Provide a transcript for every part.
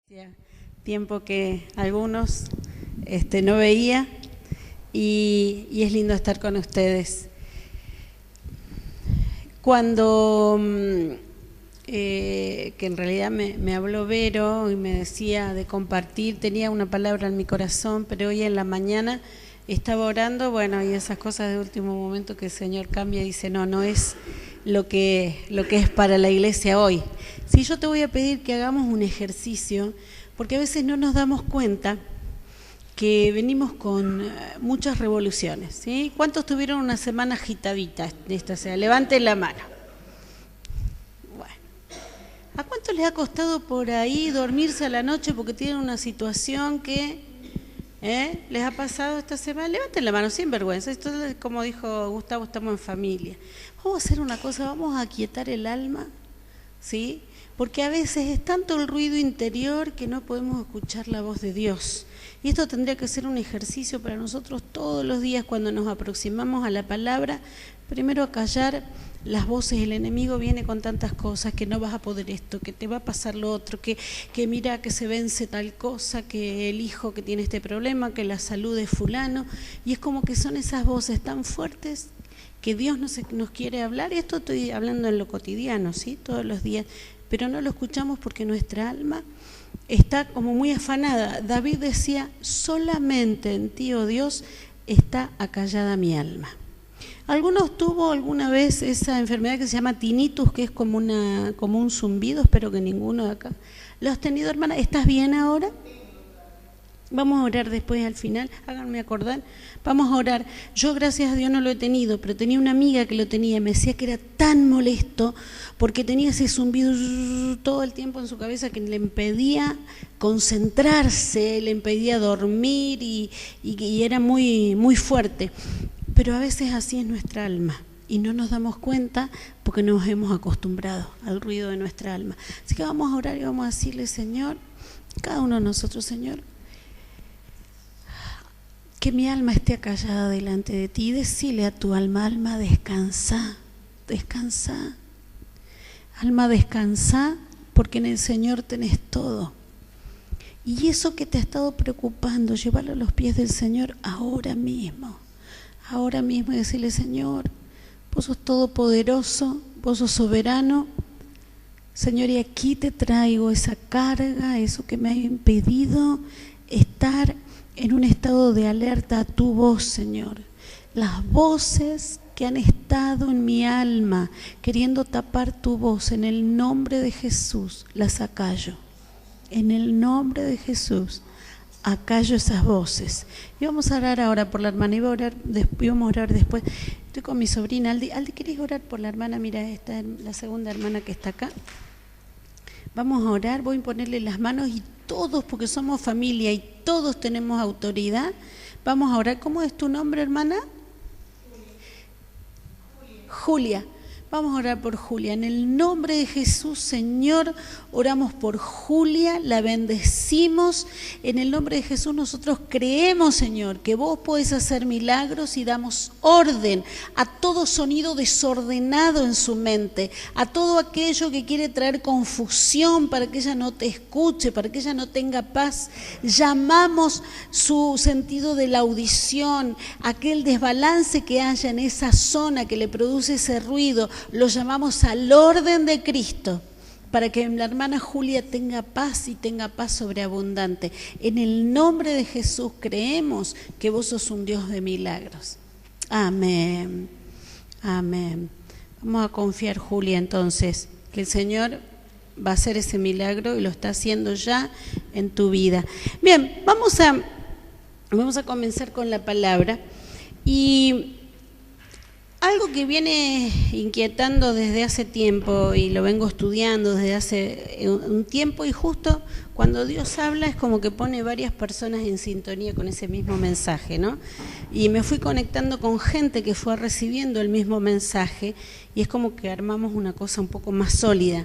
Hacía tiempo que algunos no veía y es lindo estar con ustedes. Cuando, que en realidad me habló Vero y me decía de compartir, tenía una palabra en mi corazón, pero hoy en la mañana estaba orando, bueno, y esas cosas de último momento que el Señor cambia y dice, no es lo que es para la iglesia hoy. Sí, yo te voy a pedir que hagamos un ejercicio, porque a veces no nos damos cuenta que venimos con muchas revoluciones, ¿sí? ¿Cuántos tuvieron una semana agitadita esta semana? Levanten la mano. Bueno, ¿a cuántos les ha costado por ahí dormirse a la noche porque tienen una situación que les ha pasado esta semana? Levanten la mano, sin vergüenza. Esto es como dijo Gustavo, estamos en familia. Vamos a hacer una cosa, vamos a aquietar el alma, ¿sí? Porque a veces es tanto el ruido interior que no podemos escuchar la voz de Dios. Y esto tendría que ser un ejercicio para nosotros todos los días cuando nos aproximamos a la palabra. Primero a callar las voces, el enemigo viene con tantas cosas, que no vas a poder esto, que te va a pasar lo otro, que mira que se vence tal cosa, que el hijo que tiene este problema, que la salud es fulano. Y es como que son esas voces tan fuertes que Dios nos quiere hablar. Esto estoy hablando en lo cotidiano, ¿sí? Todos los días. Pero no lo escuchamos porque nuestra alma está como muy afanada. David decía, solamente en ti, oh Dios, está acallada mi alma. ¿Algunos tuvo alguna vez esa enfermedad que se llama tinnitus, que es como un zumbido? Espero que ninguno de acá. ¿Lo has tenido, hermana? ¿Estás bien ahora? Vamos a orar después al final, háganme acordar. Vamos a orar. Yo, gracias a Dios, no lo he tenido, pero tenía una amiga que lo tenía. Me decía que era tan molesto porque tenía ese zumbido todo el tiempo en su cabeza que le impedía concentrarse, le impedía dormir y era muy, muy fuerte. Pero a veces así es nuestra alma y no nos damos cuenta porque nos hemos acostumbrado al ruido de nuestra alma. Así que vamos a orar y vamos a decirle, Señor, cada uno de nosotros, Señor, que mi alma esté acallada delante de ti, y decile a tu alma, alma, descansa, descansa, alma, descansa, porque en el Señor tenés todo. Y eso que te ha estado preocupando, llévalo a los pies del Señor ahora mismo, y decirle, Señor, vos sos todopoderoso, vos sos soberano, Señor, y aquí te traigo esa carga, eso que me ha impedido estar en un estado de alerta a tu voz, Señor. Las voces que han estado en mi alma queriendo tapar tu voz, en el nombre de Jesús, las acallo. En el nombre de Jesús, acallo esas voces. Y vamos a orar ahora por la hermana, y vamos a orar después. Estoy con mi sobrina, Aldi. Aldi, ¿querés orar por la hermana? Mira, esta es la segunda hermana que está acá. Vamos a orar, voy a ponerle las manos y todos, porque somos familia y todos tenemos autoridad, vamos a orar. ¿Cómo es tu nombre, hermana? Julia. Vamos a orar por Julia. En el nombre de Jesús, Señor, oramos por Julia, la bendecimos. En el nombre de Jesús nosotros creemos, Señor, que vos podés hacer milagros y damos orden a todo sonido desordenado en su mente, a todo aquello que quiere traer confusión para que ella no te escuche, para que ella no tenga paz. Llamamos su sentido de la audición, aquel desbalance que haya en esa zona que le produce ese ruido. Lo llamamos al orden de Cristo para que la hermana Julia tenga paz y tenga paz sobreabundante. En el nombre de Jesús creemos que vos sos un Dios de milagros. Amén. Amén. Vamos a confiar, Julia, entonces, que el Señor va a hacer ese milagro y lo está haciendo ya en tu vida. Bien, vamos a comenzar con la palabra. Y algo que viene inquietando desde hace tiempo y lo vengo estudiando desde hace un tiempo, y justo cuando Dios habla es como que pone varias personas en sintonía con ese mismo mensaje, ¿no? Y me fui conectando con gente que fue recibiendo el mismo mensaje y es como que armamos una cosa un poco más sólida.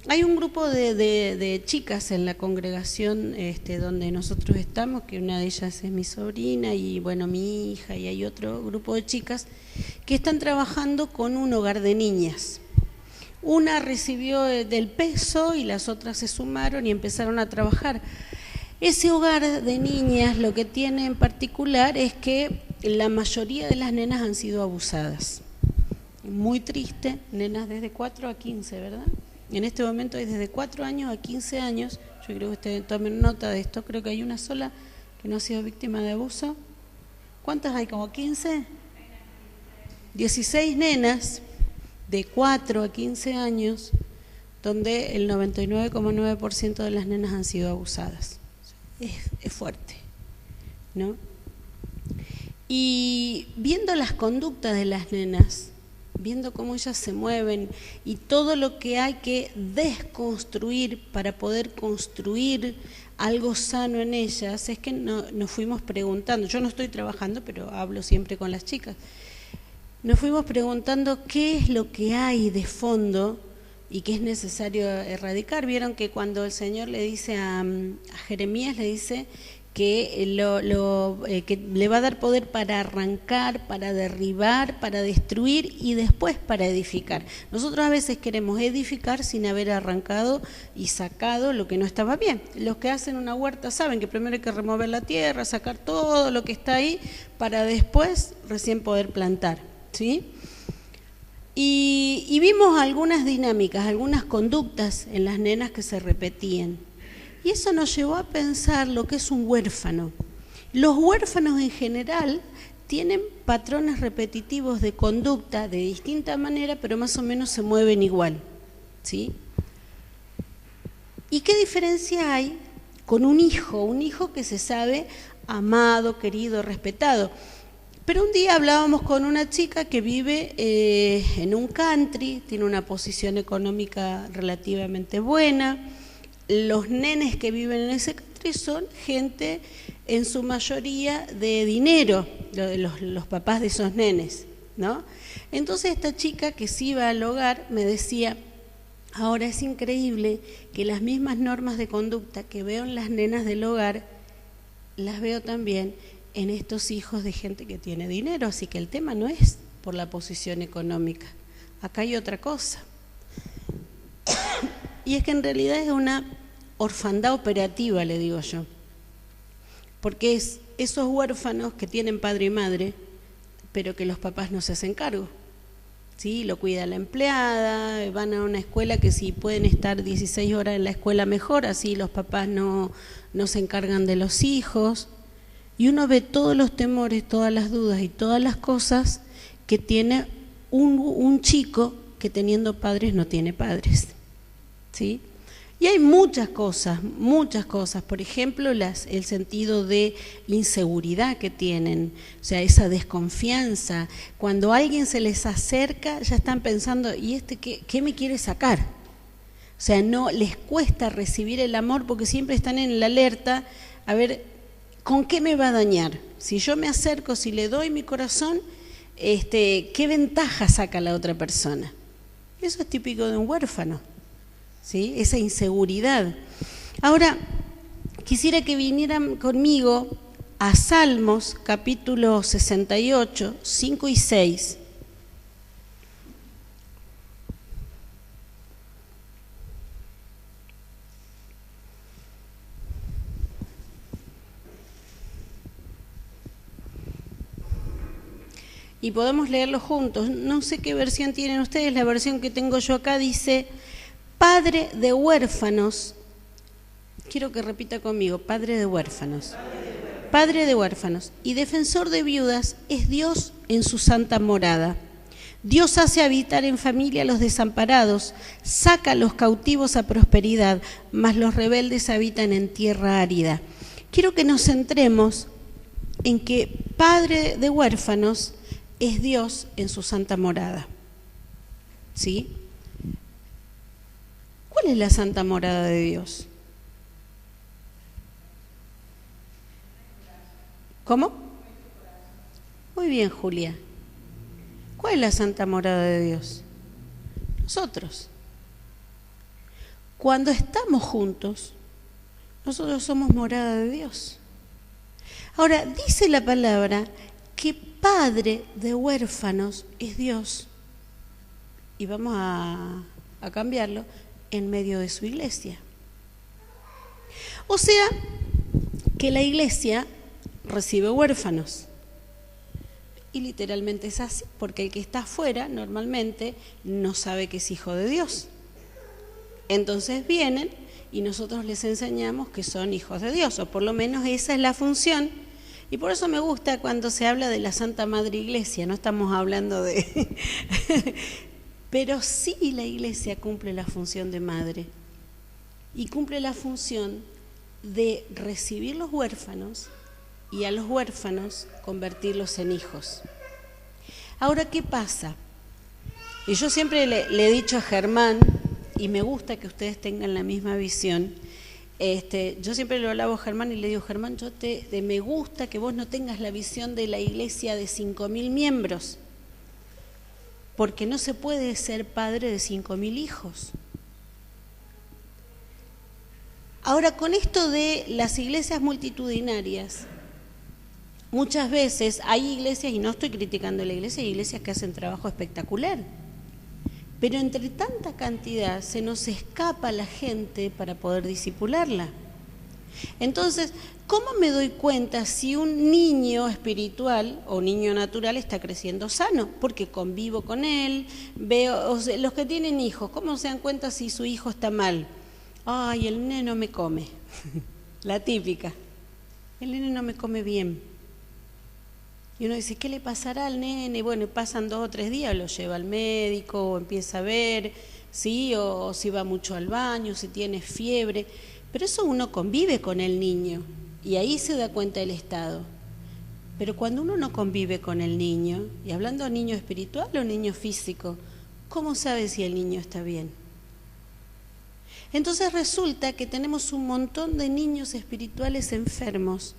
Hay un grupo de chicas en la congregación donde nosotros estamos, que una de ellas es mi sobrina y bueno, mi hija, y hay otro grupo de chicas que están trabajando con un hogar de niñas. Una recibió del peso y las otras se sumaron y empezaron a trabajar. Ese hogar de niñas lo que tiene en particular es que la mayoría de las nenas han sido abusadas. Muy triste, nenas desde 4 a 15, ¿verdad? En este momento hay desde 4 años a 15 años. Yo creo que ustedes tomen nota de esto. Creo que hay una sola que no ha sido víctima de abuso. ¿Cuántas hay? ¿Como 15? 16 nenas de 4 a 15 años, donde el 99,9% de las nenas han sido abusadas. Es fuerte, ¿no? Y viendo las conductas de las nenas, viendo cómo ellas se mueven y todo lo que hay que desconstruir para poder construir algo sano en ellas, es que nos fuimos preguntando, yo no estoy trabajando, pero hablo siempre con las chicas, nos fuimos preguntando qué es lo que hay de fondo y qué es necesario erradicar. Vieron que cuando el Señor le dice a Jeremías, le dice que que le va a dar poder para arrancar, para derribar, para destruir y después para edificar. Nosotros a veces queremos edificar sin haber arrancado y sacado lo que no estaba bien. Los que hacen una huerta saben que primero hay que remover la tierra, sacar todo lo que está ahí para después recién poder plantar, ¿sí? Y vimos algunas dinámicas, algunas conductas en las nenas que se repetían. Y eso nos llevó a pensar lo que es un huérfano. Los huérfanos en general tienen patrones repetitivos de conducta de distinta manera, pero más o menos se mueven igual, ¿sí? ¿Y qué diferencia hay con un hijo que se sabe amado, querido, respetado? Pero un día hablábamos con una chica que vive en un country, tiene una posición económica relativamente buena. Los nenes que viven en ese country son gente en su mayoría de dinero, los papás de esos nenes, ¿no? Entonces esta chica que se iba al hogar me decía, ahora es increíble que las mismas normas de conducta que veo en las nenas del hogar, las veo también en estos hijos de gente que tiene dinero, así que el tema no es por la posición económica, acá hay otra cosa. Y es que en realidad es una orfandad operativa, le digo yo, porque es esos huérfanos que tienen padre y madre, pero que los papás no se hacen cargo, ¿sí? Lo cuida la empleada, van a una escuela que si pueden estar 16 horas en la escuela mejor, así los papás no se encargan de los hijos. Y uno ve todos los temores, todas las dudas y todas las cosas que tiene un chico que teniendo padres no tiene padres, ¿sí? Y hay muchas cosas, por ejemplo, el sentido de inseguridad que tienen, o sea, esa desconfianza. Cuando alguien se les acerca, ya están pensando, ¿y qué me quiere sacar? O sea, no les cuesta recibir el amor porque siempre están en la alerta, a ver, ¿con qué me va a dañar? Si yo me acerco, si le doy mi corazón, ¿qué ventaja saca la otra persona? Eso es típico de un huérfano, ¿sí? Esa inseguridad. Ahora, quisiera que vinieran conmigo a Salmos, capítulo 68, 5 y 6. Y podemos leerlo juntos. No sé qué versión tienen ustedes, la versión que tengo yo acá dice, Padre de huérfanos, quiero que repita conmigo, Padre de huérfanos. Padre de huérfanos y defensor de viudas es Dios en su santa morada. Dios hace habitar en familia a los desamparados, saca a los cautivos a prosperidad, mas los rebeldes habitan en tierra árida. Quiero que nos centremos en que Padre de huérfanos es Dios en su santa morada, ¿sí? ¿Cuál es la santa morada de Dios? ¿Cómo? Muy bien, Julia. ¿Cuál es la santa morada de Dios? Nosotros. Cuando estamos juntos, nosotros somos morada de Dios. Ahora, dice la palabra que Padre de huérfanos es Dios. Y vamos a a cambiarlo en medio de su iglesia. O sea, que la iglesia recibe huérfanos. Y literalmente es así, porque el que está afuera normalmente no sabe que es hijo de Dios. Entonces vienen y nosotros les enseñamos que son hijos de Dios, o por lo menos esa es la función. Y por eso me gusta cuando se habla de la Santa Madre Iglesia, no estamos hablando de... Pero sí la Iglesia cumple la función de madre y cumple la función de recibir los huérfanos y a los huérfanos convertirlos en hijos. Ahora, ¿qué pasa? Y yo siempre le he dicho a Germán, y me gusta que ustedes tengan la misma visión, yo siempre lo hablaba a Germán y le digo, Germán, me gusta que vos no tengas la visión de la iglesia de 5.000 miembros, porque no se puede ser padre de 5.000 hijos. Ahora, con esto de las iglesias multitudinarias, muchas veces hay iglesias, y no estoy criticando la iglesia, hay iglesias que hacen trabajo espectacular, pero entre tanta cantidad se nos escapa la gente para poder discipularla. Entonces, ¿cómo me doy cuenta si un niño espiritual o niño natural está creciendo sano? Porque convivo con él, veo, o sea, los que tienen hijos, ¿cómo se dan cuenta si su hijo está mal? Ay, el nene no me come, la típica, el nene no me come bien. Y uno dice, ¿qué le pasará al nene? Bueno, pasan 2 o 3 días, lo lleva al médico, o empieza a ver, ¿sí? O si va mucho al baño, si tiene fiebre. Pero eso uno convive con el niño y ahí se da cuenta el estado. Pero cuando uno no convive con el niño, y hablando de niño espiritual o niño físico, ¿cómo sabe si el niño está bien? Entonces resulta que tenemos un montón de niños espirituales enfermos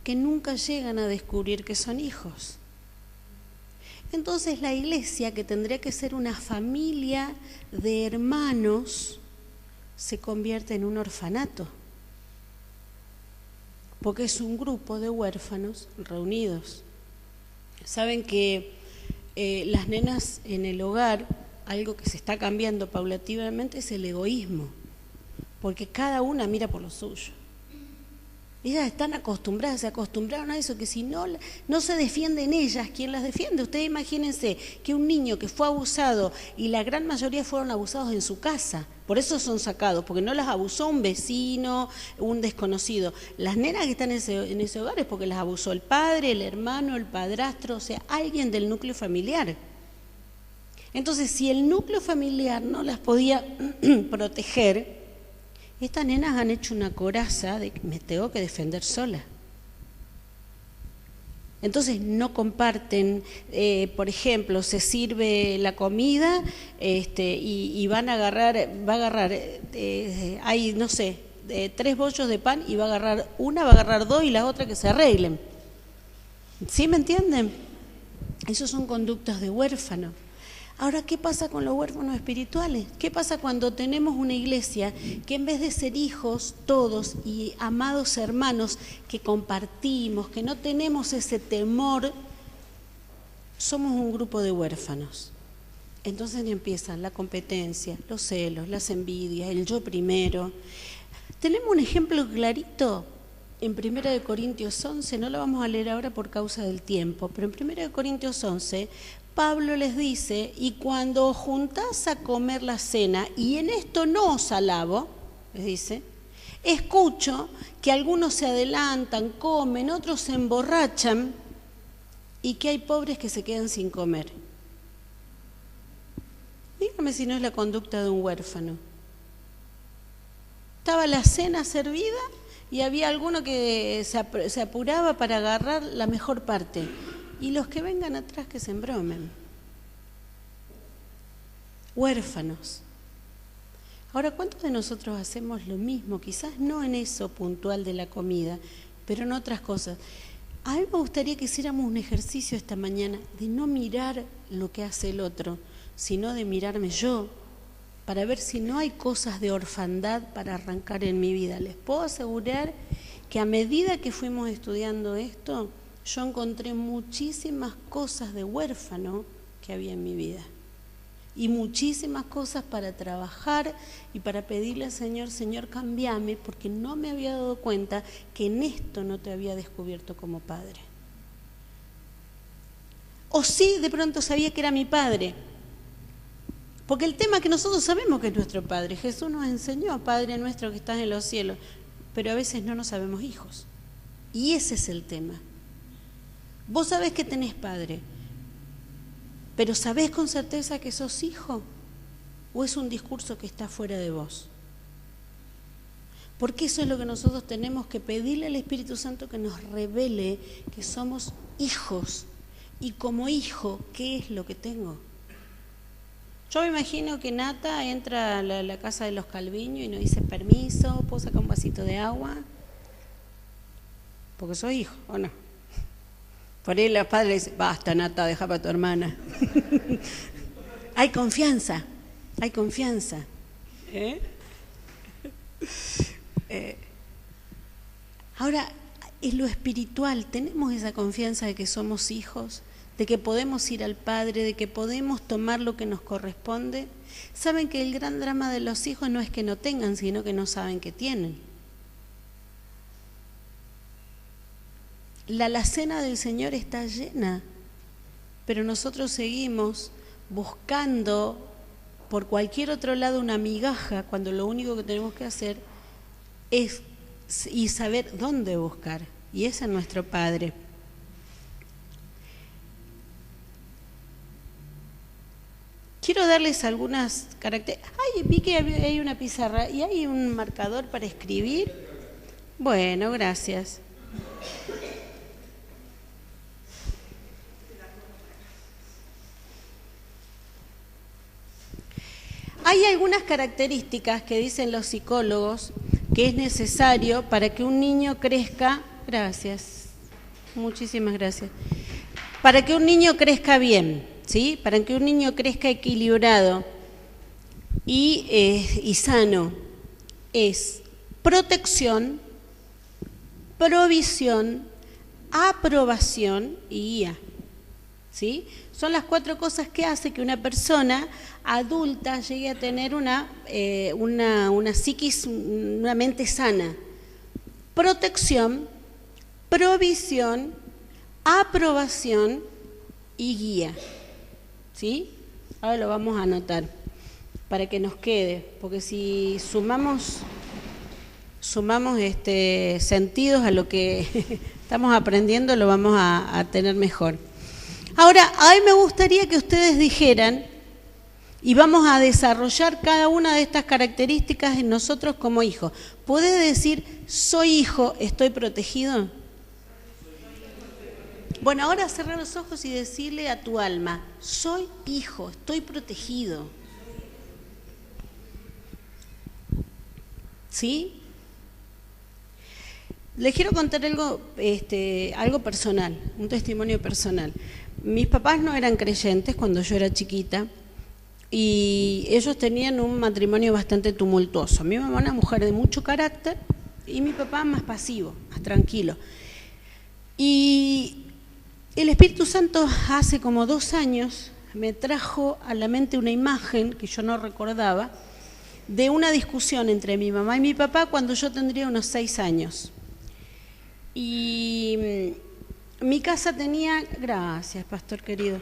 que nunca llegan a descubrir que son hijos. Entonces la iglesia, que tendría que ser una familia de hermanos, se convierte en un orfanato, porque es un grupo de huérfanos reunidos. Saben que las nenas en el hogar, algo que se está cambiando paulatinamente es el egoísmo, porque cada una mira por lo suyo. Ellas están acostumbradas, se acostumbraron a eso, que si no se defienden ellas, ¿quién las defiende? Ustedes imagínense que un niño que fue abusado, y la gran mayoría fueron abusados en su casa, por eso son sacados, porque no las abusó un vecino, un desconocido. Las nenas que están en ese hogar es porque las abusó el padre, el hermano, el padrastro, o sea, alguien del núcleo familiar. Entonces, si el núcleo familiar no las podía proteger, estas nenas han hecho una coraza de que me tengo que defender sola. Entonces no comparten, por ejemplo, se sirve la comida y va a agarrar, hay, no sé, 3 bollos de pan y va a agarrar 2 y la otra que se arreglen. ¿Sí me entienden? Esos son conductas de huérfano. Ahora, ¿qué pasa con los huérfanos espirituales? ¿Qué pasa cuando tenemos una iglesia que en vez de ser hijos todos y amados hermanos que compartimos, que no tenemos ese temor, somos un grupo de huérfanos? Entonces empiezan la competencia, los celos, las envidias, el yo primero. Tenemos un ejemplo clarito en 1 Corintios 11, no lo vamos a leer ahora por causa del tiempo, pero en 1 Corintios 11... Pablo les dice, y cuando os juntás a comer la cena, y en esto no os alabo, les dice, escucho que algunos se adelantan, comen, otros se emborrachan, y que hay pobres que se quedan sin comer. Dígame si no es la conducta de un huérfano. Estaba la cena servida y había alguno que se apuraba para agarrar la mejor parte. Y los que vengan atrás que se embromen. Huérfanos. Ahora, ¿cuántos de nosotros hacemos lo mismo? Quizás no en eso puntual de la comida, pero en otras cosas. A mí me gustaría que hiciéramos un ejercicio esta mañana de no mirar lo que hace el otro, sino de mirarme yo, para ver si no hay cosas de orfandad para arrancar en mi vida. Les puedo asegurar que a medida que fuimos estudiando esto, yo encontré muchísimas cosas de huérfano que había en mi vida. y muchísimas cosas para trabajar y para pedirle al Señor, Señor, cámbiame, porque no me había dado cuenta que en esto no te había descubierto como padre. O sí, de pronto sabía que era mi padre. Porque el tema es que nosotros sabemos que es nuestro Padre. Jesús nos enseñó, Padre nuestro que estás en los cielos, pero a veces no nos sabemos hijos. Y ese es el tema. Vos sabés que tenés Padre, pero ¿sabés con certeza que sos hijo? ¿O es un discurso que está fuera de vos? Porque eso es lo que nosotros tenemos que pedirle al Espíritu Santo, que nos revele que somos hijos. Y como hijo, ¿qué es lo que tengo? Yo me imagino que Nata entra a la casa de los Calviño y nos dice, permiso, ¿puedo sacar un vasito de agua? Porque soy hijo, ¿o no? Por ahí los padres le dicen, basta Nata, deja para tu hermana. Hay confianza, hay confianza. Ahora, en lo espiritual, ¿tenemos esa confianza de que somos hijos? ¿De que podemos ir al Padre? ¿De que podemos tomar lo que nos corresponde? Saben que el gran drama de los hijos no es que no tengan, sino que no saben que tienen. La alacena del Señor está llena, pero nosotros seguimos buscando por cualquier otro lado una migaja, cuando lo único que tenemos que hacer es y saber dónde buscar, y ese es nuestro Padre. Quiero darles algunas características. Ay, vi que hay una pizarra y hay un marcador para escribir. Bueno, gracias. Hay algunas características que dicen los psicólogos que es necesario para que un niño crezca. Gracias, muchísimas gracias. Para que un niño crezca bien, ¿sí? Para que un niño crezca equilibrado y sano, es protección, provisión, aprobación y guía, ¿sí? Son las 4 cosas que hace que una persona adulta llegue a tener una psiquis, una mente sana. Protección, provisión, aprobación y guía, ¿sí? Ahora lo vamos a anotar para que nos quede, porque si sumamos sentidos a lo que estamos aprendiendo, lo vamos a tener mejor. Ahora, a mí me gustaría que ustedes dijeran, y vamos a desarrollar cada una de estas características en nosotros como hijos. ¿Podés decir, soy hijo, estoy protegido? Bueno, ahora cerrar los ojos y decirle a tu alma, soy hijo, estoy protegido. ¿Sí? Les quiero contar algo personal, un testimonio personal. Mis papás no eran creyentes cuando yo era chiquita y ellos tenían un matrimonio bastante tumultuoso. Mi mamá una mujer de mucho carácter y mi papá más pasivo, más tranquilo. Y el Espíritu Santo hace como 2 años me trajo a la mente una imagen que yo no recordaba de una discusión entre mi mamá y mi papá cuando yo tendría unos 6 años. Y mi casa tenía, gracias pastor querido,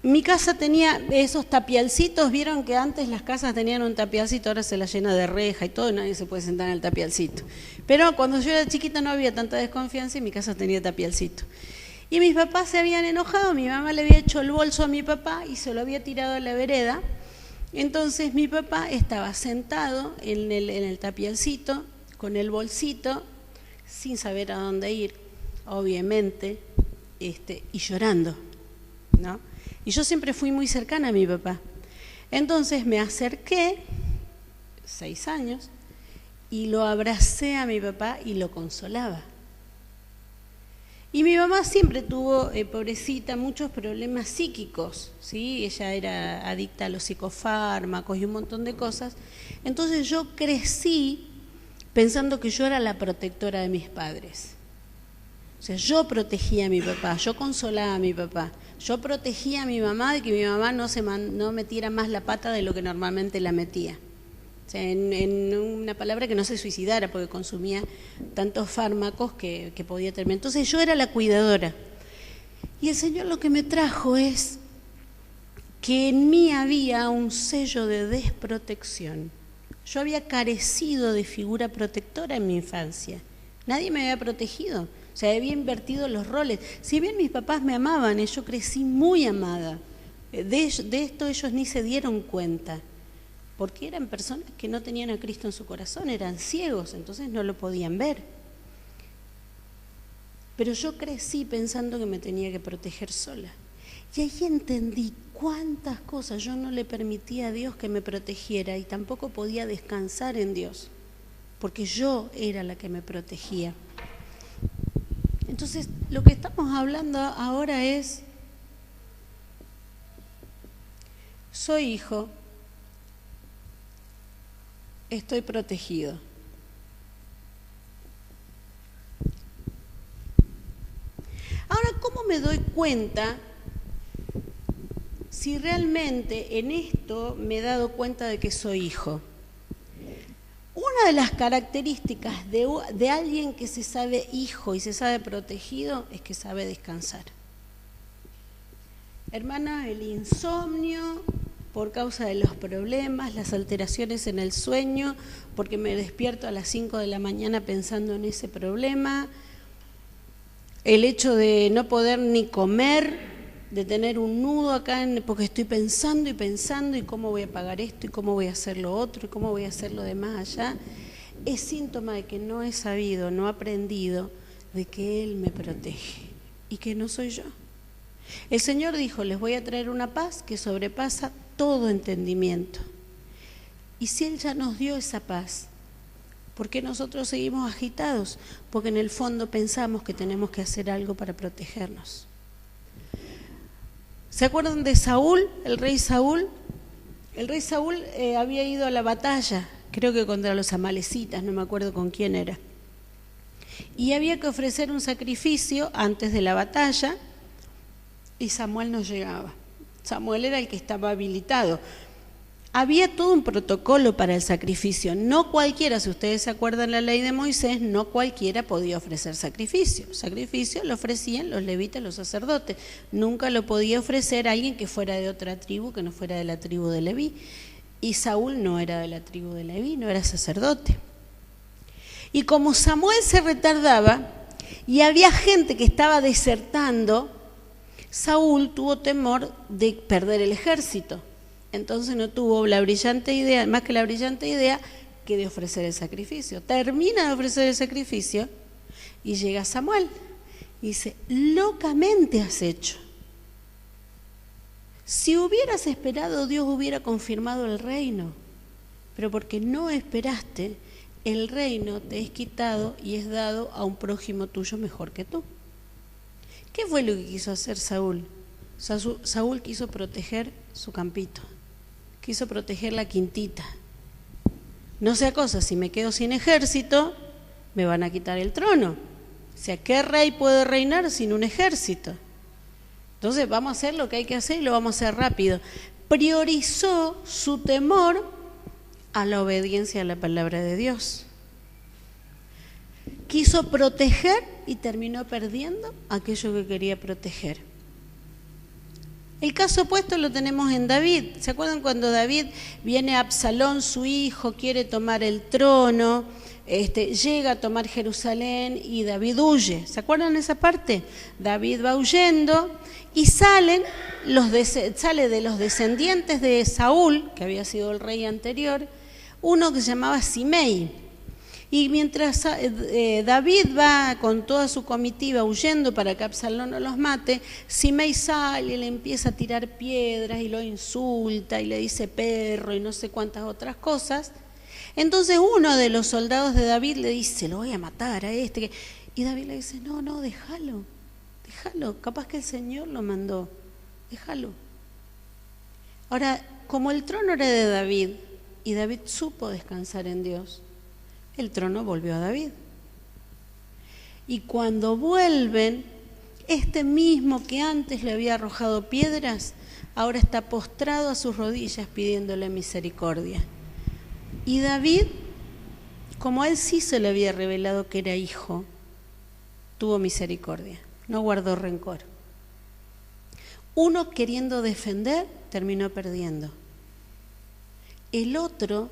mi casa tenía esos tapialcitos, vieron que antes las casas tenían un tapialcito, ahora se la llena de reja y todo, y nadie se puede sentar en el tapialcito. Pero cuando yo era chiquita no había tanta desconfianza y mi casa tenía tapialcito. Y mis papás se habían enojado, mi mamá le había hecho el bolso a mi papá y se lo había tirado a la vereda. Entonces mi papá estaba sentado en el tapialcito, con el bolsito, sin saber a dónde ir, obviamente, y llorando, ¿no? Y yo siempre fui muy cercana a mi papá. Entonces me acerqué, 6 años, y lo abracé a mi papá y lo consolaba. Y mi mamá siempre tuvo, pobrecita, muchos problemas psíquicos, ¿sí? Ella era adicta a los psicofármacos y un montón de cosas. Entonces yo crecí pensando que yo era la protectora de mis padres. O sea, yo protegía a mi papá, yo consolaba a mi papá, yo protegía a mi mamá de que mi mamá no metiera más la pata de lo que normalmente la metía. O sea, en una palabra, que no se suicidara porque consumía tantos fármacos que podía terminar. Entonces yo era la cuidadora. Y el Señor lo que me trajo es que en mí había un sello de desprotección. Yo había carecido de figura protectora en mi infancia. Nadie me había protegido. O sea, había invertido los roles. Si bien mis papás me amaban, yo crecí muy amada. De esto ellos ni se dieron cuenta, porque eran personas que no tenían a Cristo en su corazón, eran ciegos, entonces no lo podían ver. Pero yo crecí pensando que me tenía que proteger sola. Y ahí entendí cuántas cosas yo no le permitía a Dios que me protegiera, y tampoco podía descansar en Dios, porque yo era la que me protegía. Entonces, lo que estamos hablando ahora es: soy hijo, estoy protegido. Ahora, ¿cómo me doy cuenta si realmente en esto me he dado cuenta de que soy hijo? Una de las características de alguien que se sabe hijo y se sabe protegido es que sabe descansar. Hermana, el insomnio por causa de los problemas, las alteraciones en el sueño, porque me despierto a las 5 de la mañana pensando en ese problema, el hecho de no poder ni comer, de tener un nudo acá porque estoy pensando y cómo voy a pagar esto y cómo voy a hacer lo otro y cómo voy a hacer lo demás allá, es síntoma de que no he sabido, no he aprendido de que Él me protege y que no soy yo. El Señor dijo: les voy a traer una paz que sobrepasa todo entendimiento. Y si Él ya nos dio esa paz, ¿por qué nosotros seguimos agitados? Porque en el fondo pensamos que tenemos que hacer algo para protegernos. ¿Se acuerdan de Saúl, el rey Saúl? El rey Saúl había ido a la batalla, creo que contra los amalecitas, no me acuerdo con quién era. Y había que ofrecer un sacrificio antes de la batalla, y Samuel no llegaba. Samuel era el que estaba habilitado. Había todo un protocolo para el sacrificio. No cualquiera, si ustedes se acuerdan la ley de Moisés, no cualquiera podía ofrecer sacrificio. Sacrificio lo ofrecían los levitas, los sacerdotes. Nunca lo podía ofrecer alguien que fuera de otra tribu, que no fuera de la tribu de Leví. Y Saúl no era de la tribu de Leví, no era sacerdote. Y como Samuel se retardaba y había gente que estaba desertando, Saúl tuvo temor de perder el ejército. Entonces no tuvo la brillante idea, más que la brillante idea, que de ofrecer el sacrificio. Termina de ofrecer el sacrificio y llega Samuel y dice: locamente has hecho. Si hubieras esperado, Dios hubiera confirmado el reino, pero porque no esperaste, el reino te es quitado y es dado a un prójimo tuyo mejor que tú. ¿Qué fue lo que quiso hacer Saúl? Saúl quiso proteger su campito, quiso proteger la quintita. No sea cosa, si me quedo sin ejército, me van a quitar el trono. O sea, ¿qué rey puede reinar sin un ejército? Entonces vamos a hacer lo que hay que hacer y lo vamos a hacer rápido. Priorizó su temor a la obediencia a la palabra de Dios. Quiso proteger y terminó perdiendo aquello que quería proteger. El caso opuesto lo tenemos en David. ¿Se acuerdan cuando David viene a Absalón, su hijo, quiere tomar el trono, llega a tomar Jerusalén y David huye? ¿Se acuerdan esa parte? David va huyendo y sale de los descendientes de Saúl, que había sido el rey anterior, uno que se llamaba Simei. Y mientras David va con toda su comitiva huyendo para que Absalón no los mate, Simei sale y le empieza a tirar piedras y lo insulta y le dice perro y no sé cuántas otras cosas. Entonces uno de los soldados de David le dice: lo voy a matar a este. Y David le dice: no, déjalo, capaz que el Señor lo mandó, déjalo. Ahora, como el trono era de David y David supo descansar en Dios, el trono volvió a David. Y cuando vuelven, este mismo que antes le había arrojado piedras, ahora está postrado a sus rodillas pidiéndole misericordia. Y David, como a él sí se le había revelado que era hijo, tuvo misericordia, no guardó rencor. Uno queriendo defender, terminó perdiendo. El otro,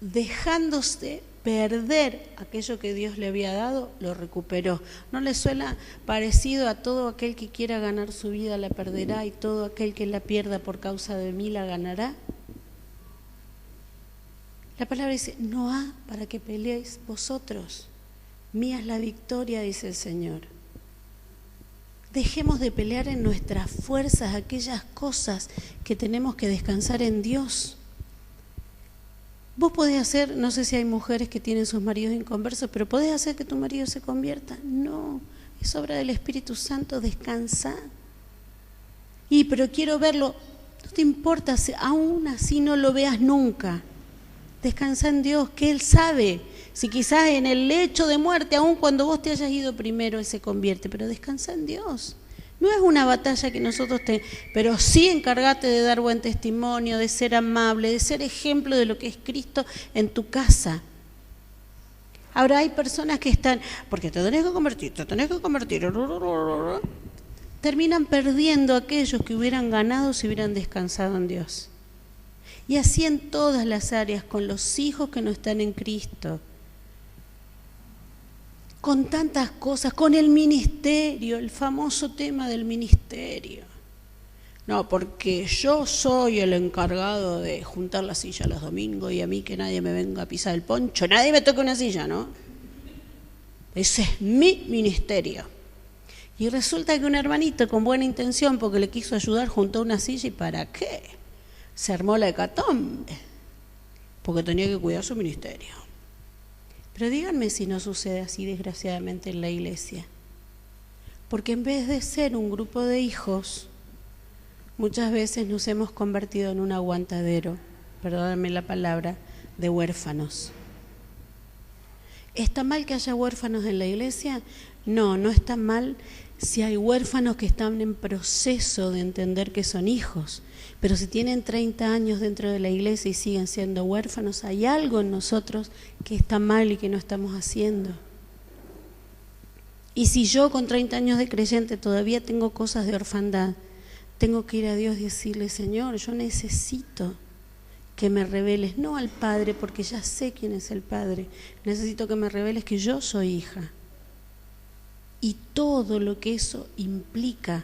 dejándose perder aquello que Dios le había dado, lo recuperó. ¿No le suena parecido a todo aquel que quiera ganar su vida la perderá y todo aquel que la pierda por causa de mí la ganará? La palabra dice, no ha para que peleéis vosotros. Mía es la victoria, dice el Señor. Dejemos de pelear en nuestras fuerzas aquellas cosas que tenemos que descansar en Dios. Vos podés hacer, no sé si hay mujeres que tienen sus maridos inconversos, pero ¿podés hacer que tu marido se convierta? No, es obra del Espíritu Santo, descansa. Pero quiero verlo, no te importa, aún así no lo veas nunca. Descansa en Dios, que Él sabe. Si quizás en el lecho de muerte, aun cuando vos te hayas ido primero, Él se convierte, pero descansa en Dios. No es una batalla que nosotros pero sí encárgate de dar buen testimonio, de ser amable, de ser ejemplo de lo que es Cristo en tu casa. Ahora hay personas que están, porque te tenés que convertir, terminan perdiendo aquellos que hubieran ganado si hubieran descansado en Dios. Y así en todas las áreas, con los hijos que no están en Cristo, con tantas cosas, con el ministerio, el famoso tema del ministerio. No, porque yo soy el encargado de juntar la silla los domingos y a mí que nadie me venga a pisar el poncho, nadie me toque una silla, ¿no? Ese es mi ministerio. Y resulta que un hermanito con buena intención, porque le quiso ayudar, juntó una silla y ¿para qué? Se armó la hecatombe, porque tenía que cuidar su ministerio. Pero díganme si no sucede así desgraciadamente en la iglesia. Porque en vez de ser un grupo de hijos, muchas veces nos hemos convertido en un aguantadero, perdónenme la palabra, de huérfanos. ¿Está mal que haya huérfanos en la iglesia? No, no está mal si hay huérfanos que están en proceso de entender que son hijos. Pero si tienen 30 años dentro de la iglesia y siguen siendo huérfanos, hay algo en nosotros que está mal y que no estamos haciendo. Y si yo con 30 años de creyente todavía tengo cosas de orfandad, tengo que ir a Dios y decirle, Señor, yo necesito que me reveles, no al Padre, porque ya sé quién es el Padre, necesito que me reveles que yo soy hija. Y todo lo que eso implica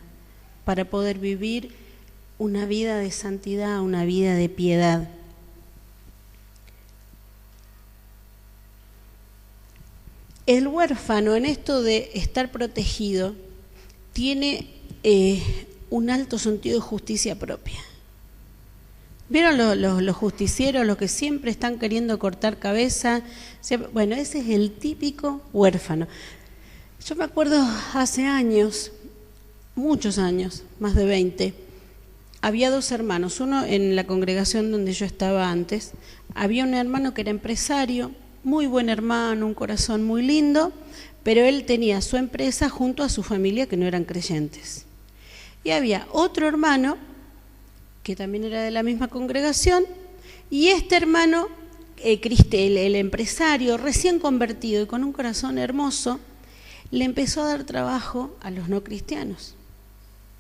para poder vivir una vida de santidad, una vida de piedad. El huérfano, en esto de estar protegido, tiene un alto sentido de justicia propia. ¿Vieron los justicieros, los que siempre están queriendo cortar cabeza? Bueno, ese es el típico huérfano. Yo me acuerdo hace años, muchos años, más de 20, había dos hermanos, uno en la congregación donde yo estaba antes, había un hermano que era empresario, muy buen hermano, un corazón muy lindo, pero él tenía su empresa junto a su familia que no eran creyentes. Y había otro hermano que también era de la misma congregación, y este hermano, el empresario recién convertido y con un corazón hermoso, le empezó a dar trabajo a los no cristianos.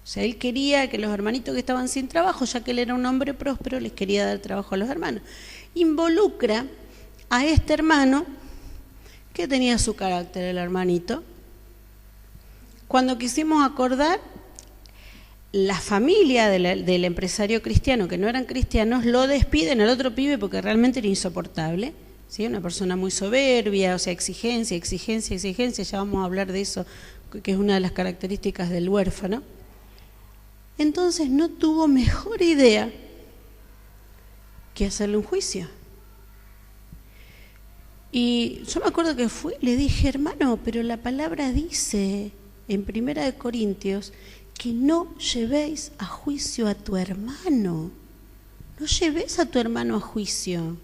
O sea, él quería que los hermanitos que estaban sin trabajo, ya que él era un hombre próspero, les quería dar trabajo a los hermanos. Involucra a este hermano, que tenía su carácter, el hermanito. Cuando quisimos acordar, la familia del empresario cristiano, que no eran cristianos, lo despiden al otro pibe porque realmente era insoportable, ¿sí? Una persona muy soberbia, o sea, exigencia, ya vamos a hablar de eso, que es una de las características del huérfano. Entonces no tuvo mejor idea que hacerle un juicio. Y yo me acuerdo que le dije, hermano, pero la palabra dice en 1 Corintios que no llevéis a juicio a tu hermano. No lleves a tu hermano a juicio.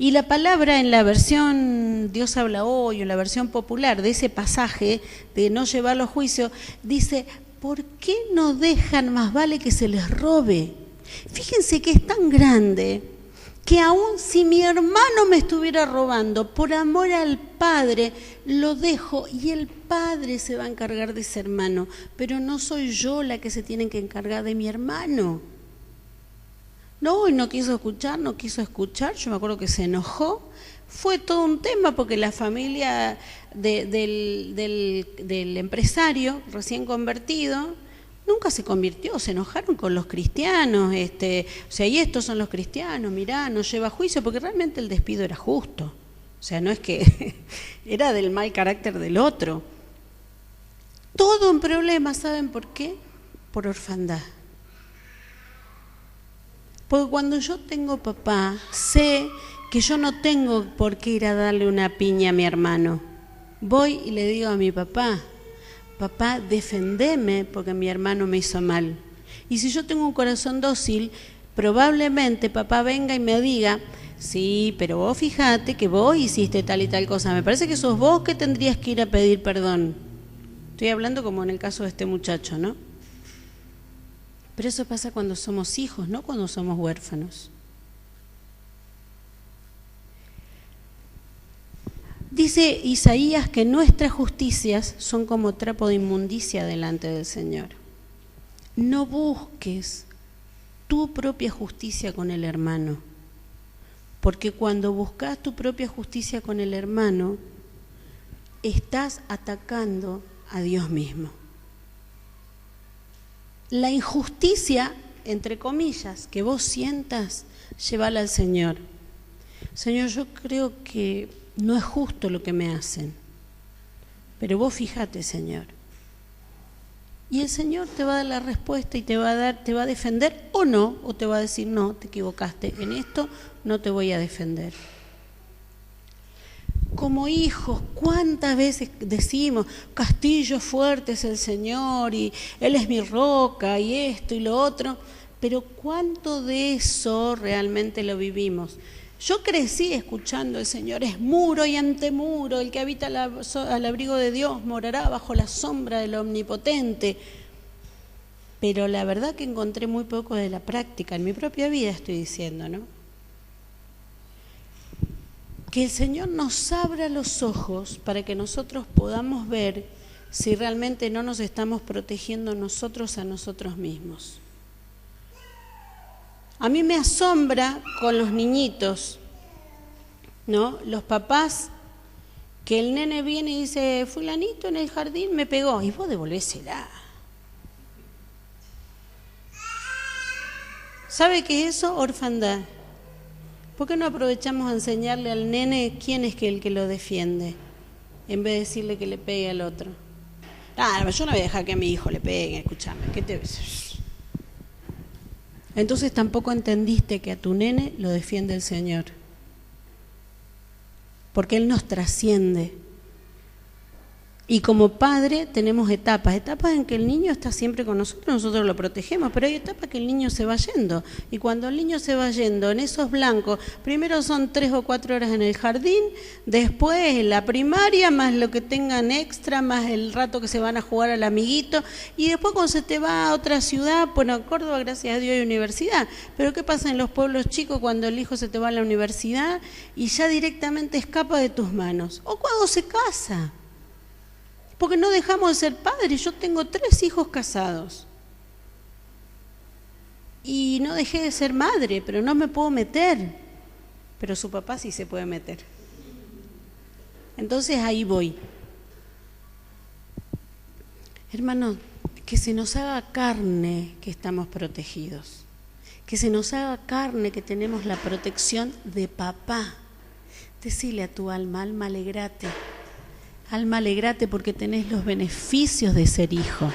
Y la palabra en la versión Dios habla hoy, o en la versión popular de ese pasaje de no llevarlo a juicio, dice, ¿por qué no dejan más vale que se les robe? Fíjense que es tan grande que aun si mi hermano me estuviera robando, por amor al Padre, lo dejo y el Padre se va a encargar de ese hermano, pero no soy yo la que se tiene que encargar de mi hermano. No, y no quiso escuchar, yo me acuerdo que se enojó, fue todo un tema porque la familia del empresario recién convertido nunca se convirtió, se enojaron con los cristianos, o sea, y estos son los cristianos, mirá, no lleva juicio, porque realmente el despido era justo, o sea, no es que era del mal carácter del otro. Todo un problema, ¿saben por qué? Por orfandad. Porque cuando yo tengo papá, sé que yo no tengo por qué ir a darle una piña a mi hermano. Voy y le digo a mi papá, papá, defendeme porque mi hermano me hizo mal. Y si yo tengo un corazón dócil, probablemente papá venga y me diga, sí, pero vos fíjate que vos hiciste tal y tal cosa. Me parece que sos vos que tendrías que ir a pedir perdón. Estoy hablando como en el caso de este muchacho, ¿no? Pero eso pasa cuando somos hijos, no cuando somos huérfanos. Dice Isaías que nuestras justicias son como trapo de inmundicia delante del Señor. No busques tu propia justicia con el hermano, porque cuando buscas tu propia justicia con el hermano, estás atacando a Dios mismo. La injusticia, entre comillas, que vos sientas, llévala al Señor. Señor, yo creo que no es justo lo que me hacen, pero vos fíjate, Señor. Y el Señor te va a dar la respuesta y te va a defender o no, o te va a decir, no, te equivocaste, en esto no te voy a defender. Como hijos, ¿cuántas veces decimos, castillo fuerte es el Señor y Él es mi roca y esto y lo otro? Pero ¿cuánto de eso realmente lo vivimos? Yo crecí escuchando, el Señor es muro y antemuro, el que habita al abrigo de Dios morará bajo la sombra del Omnipotente. Pero la verdad que encontré muy poco de la práctica, en mi propia vida estoy diciendo, ¿no? Que el Señor nos abra los ojos para que nosotros podamos ver si realmente no nos estamos protegiendo nosotros a nosotros mismos. A mí me asombra con los niñitos, ¿no? Los papás, que el nene viene y dice, fulanito en el jardín me pegó, y vos devolvésela. ¿Sabe qué es eso? Orfandad. ¿Por qué no aprovechamos a enseñarle al nene quién es el que lo defiende, en vez de decirle que le pegue al otro? Ah, yo no voy a dejar que a mi hijo le pegue, escúchame. ¿Qué te ves? Entonces tampoco entendiste que a tu nene lo defiende el Señor, porque Él nos trasciende. Y como padre tenemos etapas en que el niño está siempre con nosotros lo protegemos, pero hay etapas que el niño se va yendo. Y cuando el niño se va yendo, en esos blancos, primero son 3 o 4 horas en el jardín, después la primaria, más lo que tengan extra, más el rato que se van a jugar al amiguito, y después cuando se te va a otra ciudad, bueno, en Córdoba, gracias a Dios, hay universidad. Pero ¿qué pasa en los pueblos chicos cuando el hijo se te va a la universidad y ya directamente escapa de tus manos? O cuando se casa. Porque no dejamos de ser padres. Yo tengo 3 hijos casados. Y no dejé de ser madre, pero no me puedo meter. Pero su papá sí se puede meter. Entonces ahí voy. Hermano, que se nos haga carne que estamos protegidos. Que se nos haga carne que tenemos la protección de papá. Decile a tu alma, alma, alegrate. Alma, alegrate porque tenés los beneficios de ser hijo.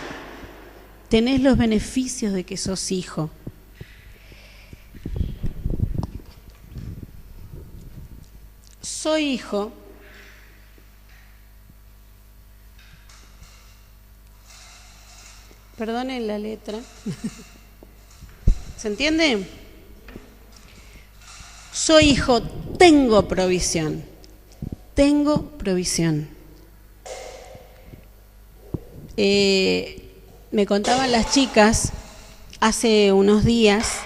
Tenés los beneficios de que sos hijo. Soy hijo. Perdonen la letra. ¿Se entiende? Soy hijo tengo provisión. Tengo provisión. Me contaban las chicas, hace unos días,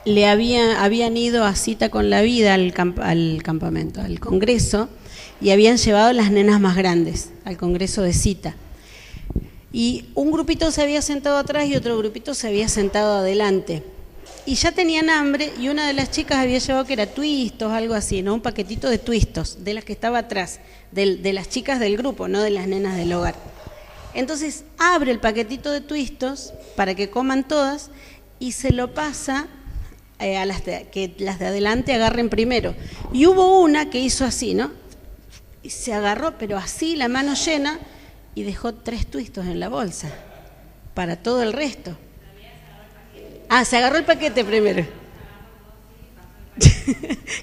habían ido a Cita con la Vida al campamento, al congreso, y habían llevado las nenas más grandes al congreso de Cita. Y un grupito se había sentado atrás y otro grupito se había sentado adelante. Y ya tenían hambre y una de las chicas había llevado que era twistos, algo así, ¿no? Un paquetito de twistos, de las que estaba atrás, de las chicas del grupo, no de las nenas del hogar. Entonces abre el paquetito de twistos para que coman todas y se lo pasa a que las de adelante agarren primero. Y hubo una que hizo así, ¿no? Y se agarró, pero así, la mano llena, y dejó 3 twistos en la bolsa para todo el resto. Se agarró el paquete primero.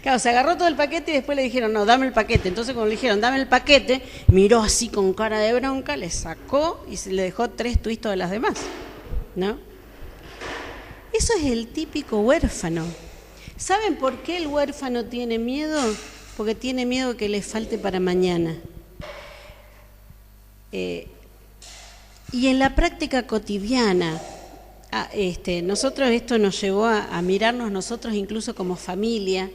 Claro, se agarró todo el paquete y después le dijeron, no, dame el paquete. Entonces cuando le dijeron, dame el paquete, miró así con cara de bronca, le sacó y se le dejó 3 twistos de las demás, ¿no? Eso es el típico huérfano. ¿Saben por qué el huérfano tiene miedo? Porque tiene miedo que le falte para mañana. Y en la práctica cotidiana, nosotros esto nos llevó a mirarnos nosotros incluso como familia,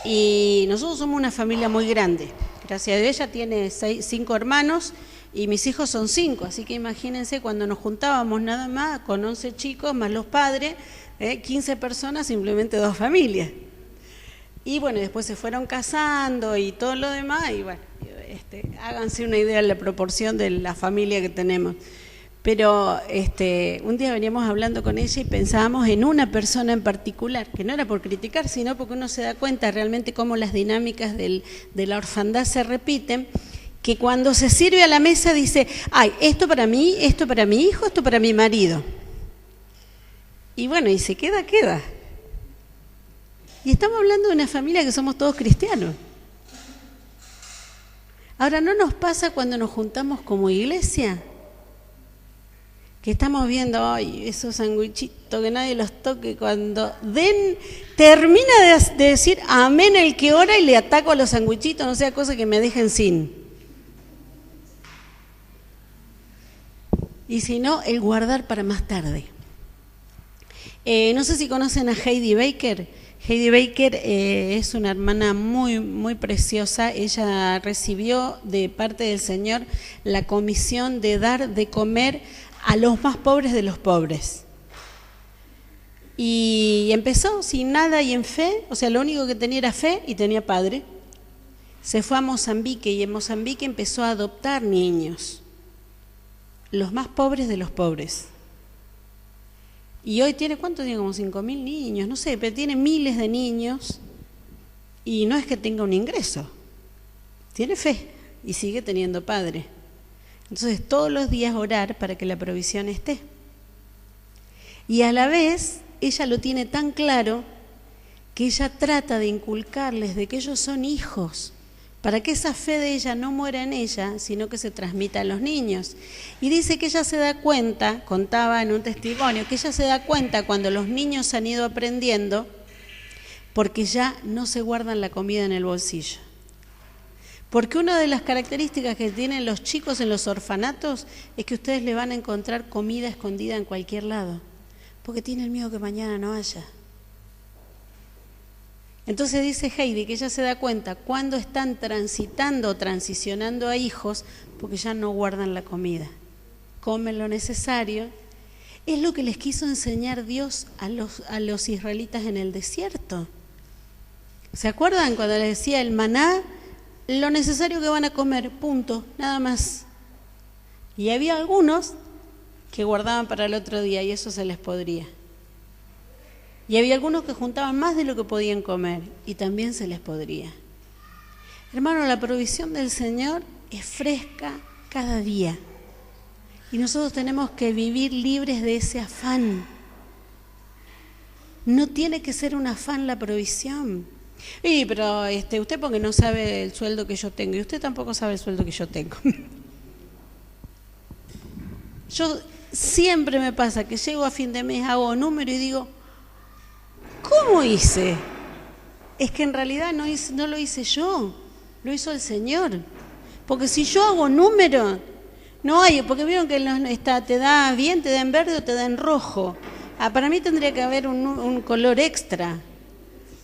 y nosotros somos una familia muy grande. Gracias a Dios, ella tiene 5 hermanos y mis hijos son 5, así que imagínense cuando nos juntábamos nada más con 11 chicos más los padres, 15 personas, simplemente 2 familias. Y bueno, después se fueron casando y todo lo demás, y bueno, háganse una idea de la proporción de la familia que tenemos. Pero un día veníamos hablando con ella y pensábamos en una persona en particular, que no era por criticar, sino porque uno se da cuenta realmente cómo las dinámicas de la orfandad se repiten, que cuando se sirve a la mesa dice, ay, esto para mí, esto para mi hijo, esto para mi marido. Y bueno, y se queda. Y estamos hablando de una familia que somos todos cristianos. Ahora, ¿no nos pasa cuando nos juntamos como iglesia? Que estamos viendo, ay, esos sandwichitos, que nadie los toque, cuando termina de decir amén el que ora y le ataco a los sandwichitos, no sea cosa que me dejen sin. Y si no, el guardar para más tarde. No sé si conocen a Heidi Baker. Heidi Baker es una hermana muy, muy preciosa. Ella recibió de parte del Señor la comisión de dar de comer a los más pobres de los pobres. Y empezó sin nada y en fe, o sea, lo único que tenía era fe y tenía padre. Se fue a Mozambique y en Mozambique empezó a adoptar niños, los más pobres de los pobres. Y hoy tiene, ¿cuánto tiene? Como 5.000 niños, no sé, pero tiene miles de niños y no es que tenga un ingreso, tiene fe y sigue teniendo padre. Entonces todos los días orar para que la provisión esté. Y a la vez ella lo tiene tan claro que ella trata de inculcarles de que ellos son hijos, para que esa fe de ella no muera en ella, sino que se transmita a los niños. Y dice que ella se da cuenta, contaba en un testimonio, que ella se da cuenta cuando los niños han ido aprendiendo, porque ya no se guardan la comida en el bolsillo. Porque una de las características que tienen los chicos en los orfanatos es que ustedes le van a encontrar comida escondida en cualquier lado, porque tienen miedo que mañana no haya. Entonces dice Heidi que ella se da cuenta cuando están transitando o transicionando a hijos, porque ya no guardan la comida, comen lo necesario. Es lo que les quiso enseñar Dios a los israelitas en el desierto. ¿Se acuerdan cuando les decía el maná? Lo necesario que van a comer, punto, nada más. Y había algunos que guardaban para el otro día y eso se les podría. Y había algunos que juntaban más de lo que podían comer y también se les podría. Hermano, la provisión del Señor es fresca cada día. Y nosotros tenemos que vivir libres de ese afán. No tiene que ser un afán la provisión. Pero usted porque no sabe el sueldo que yo tengo y usted tampoco sabe el sueldo que yo tengo. Yo siempre me pasa que llego a fin de mes, hago número y digo, ¿cómo hice es que en realidad no lo hice yo, lo hizo el Señor. Porque si yo hago número, no hay, porque vieron que te da bien, te da en verde o te da en rojo. Para mí tendría que haber un color extra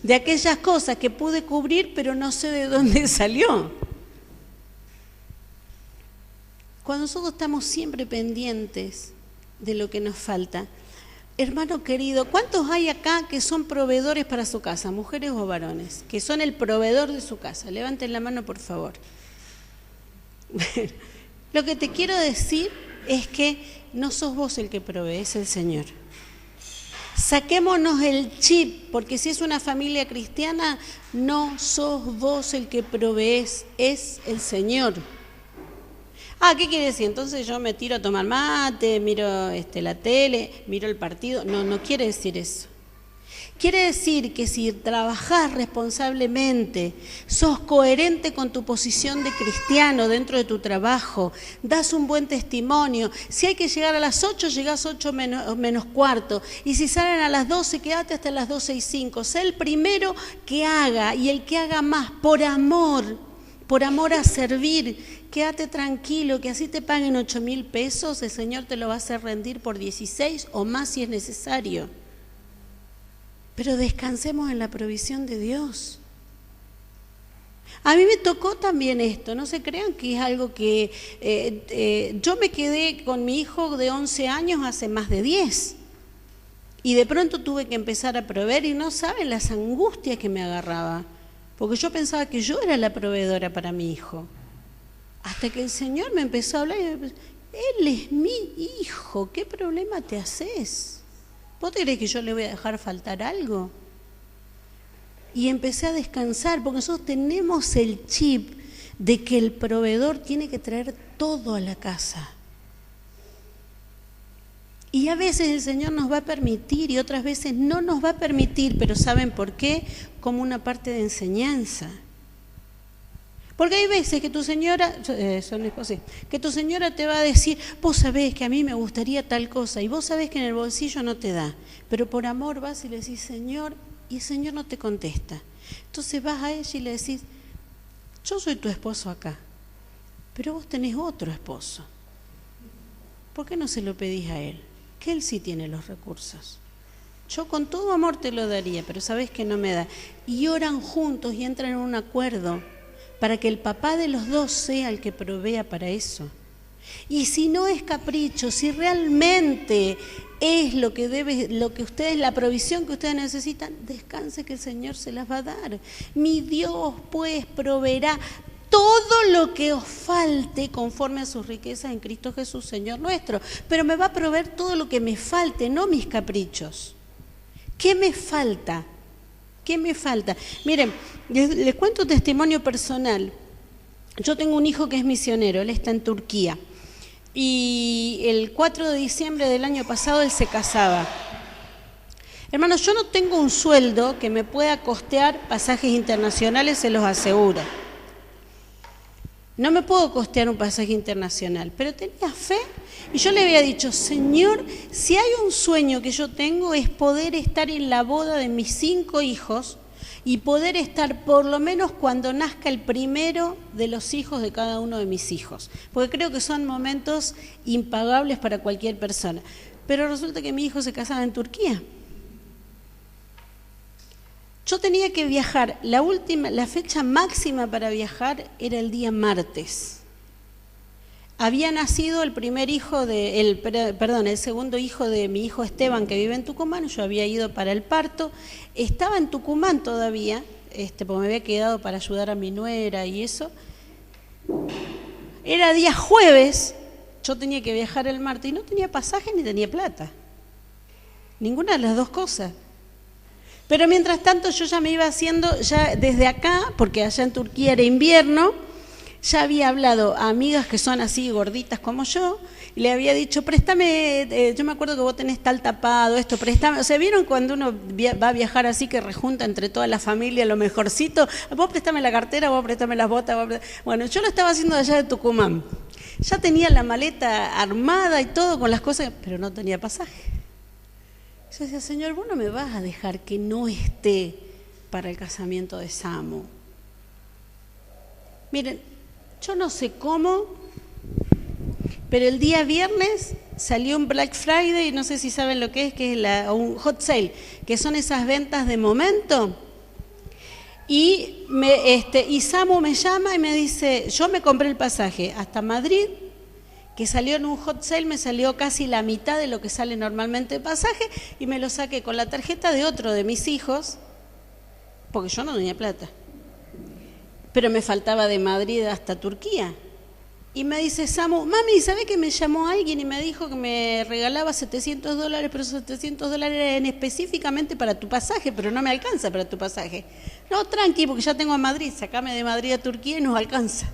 de aquellas cosas que pude cubrir, pero no sé de dónde salió. Cuando nosotros estamos siempre pendientes de lo que nos falta, hermano querido, ¿cuántos hay acá que son proveedores para su casa, mujeres o varones, que son el proveedor de su casa? Levanten la mano, por favor. Lo que te quiero decir es que no sos vos el que provee, es el Señor. Saquémonos el chip, porque si es una familia cristiana, no sos vos el que provees, es el Señor. ¿Qué quiere decir? Entonces yo me tiro a tomar mate, miro la tele, miro el partido. No quiere decir eso. Quiere decir que si trabajás responsablemente, sos coherente con tu posición de cristiano dentro de tu trabajo, das un buen testimonio. Si hay que llegar a las 8, llegás 8 menos cuarto. Y si salen a las 12, quédate hasta las 12:05. Sé el primero que haga y el que haga más por amor a servir. Quédate tranquilo, que así te paguen 8.000 pesos, el Señor te lo va a hacer rendir por 16 o más si es necesario. Pero descansemos en la provisión de Dios. A mí me tocó también esto, no se crean que es algo que... yo me quedé con mi hijo de 11 años hace más de 10. Y de pronto tuve que empezar a proveer y no saben las angustias que me agarraba. Porque yo pensaba que yo era la proveedora para mi hijo. Hasta que el Señor me empezó a hablar y me empezó, él es mi hijo, ¿qué problema te haces? ¿Vos te crees que yo le voy a dejar faltar algo? Y empecé a descansar, porque nosotros tenemos el chip de que el proveedor tiene que traer todo a la casa. Y a veces el Señor nos va a permitir y otras veces no nos va a permitir, pero ¿saben por qué? Como una parte de enseñanza. Porque hay veces que tu señora, que tu señora te va a decir, vos sabés que a mí me gustaría tal cosa, y vos sabés que en el bolsillo no te da, pero por amor vas y le decís, Señor, y el Señor no te contesta. Entonces vas a ella y le decís, yo soy tu esposo acá, pero vos tenés otro esposo. ¿Por qué no se lo pedís a él? Que él sí tiene los recursos. Yo con todo amor te lo daría, pero sabés que no me da. Y oran juntos y entran en un acuerdo para que el papá de los dos sea el que provea para eso. Y si no es capricho, si realmente es lo que ustedes, la provisión que ustedes necesitan, descanse que el Señor se las va a dar. Mi Dios pues proveerá todo lo que os falte conforme a sus riquezas en Cristo Jesús, Señor nuestro. Pero me va a proveer todo lo que me falte, no mis caprichos. ¿Qué me falta? ¿Qué me falta? Miren, les cuento un testimonio personal. Yo tengo un hijo que es misionero, él está en Turquía. Y el 4 de diciembre del año pasado él se casaba. Hermanos, yo no tengo un sueldo que me pueda costear pasajes internacionales, se los aseguro. No me puedo costear un pasaje internacional, pero tenía fe. Y yo le había dicho, Señor, si hay un sueño que yo tengo es poder estar en la boda de mis 5 hijos y poder estar por lo menos cuando nazca el primero de los hijos de cada uno de mis hijos. Porque creo que son momentos impagables para cualquier persona. Pero resulta que mi hijo se casaba en Turquía. Yo tenía que viajar, la fecha máxima para viajar era el día martes. Había nacido el segundo hijo de mi hijo Esteban, que vive en Tucumán. Yo había ido para el parto, estaba en Tucumán todavía, porque me había quedado para ayudar a mi nuera y eso. Era día jueves, yo tenía que viajar el martes y no tenía pasaje ni tenía plata. Ninguna de las dos cosas. Pero mientras tanto yo ya me iba haciendo, ya desde acá, porque allá en Turquía era invierno, ya había hablado a amigas que son así gorditas como yo, y le había dicho, préstame, yo me acuerdo que vos tenés tal tapado, esto, préstame. O sea, ¿vieron cuando uno va a viajar así que rejunta entre toda la familia lo mejorcito? Vos préstame la cartera, vos préstame las botas. Bueno, yo lo estaba haciendo allá de Tucumán. Ya tenía la maleta armada y todo con las cosas, pero no tenía pasaje. Yo decía, Señor, vos no me vas a dejar que no esté para el casamiento de Samu. Miren, yo no sé cómo, pero el día viernes salió un Black Friday, no sé si saben lo que es un hot sale, que son esas ventas de momento. Y Samu me llama y me dice, yo me compré el pasaje hasta Madrid, que salió en un hot sale, me salió casi la mitad de lo que sale normalmente el pasaje, y me lo saqué con la tarjeta de otro de mis hijos, porque yo no tenía plata. Pero me faltaba de Madrid hasta Turquía. Y me dice Samu, mami, ¿sabés que me llamó alguien y me dijo que me regalaba $700, pero esos $700 eran específicamente para tu pasaje, pero no me alcanza para tu pasaje? No, tranqui, porque ya tengo a Madrid, sacame de Madrid a Turquía y nos alcanza.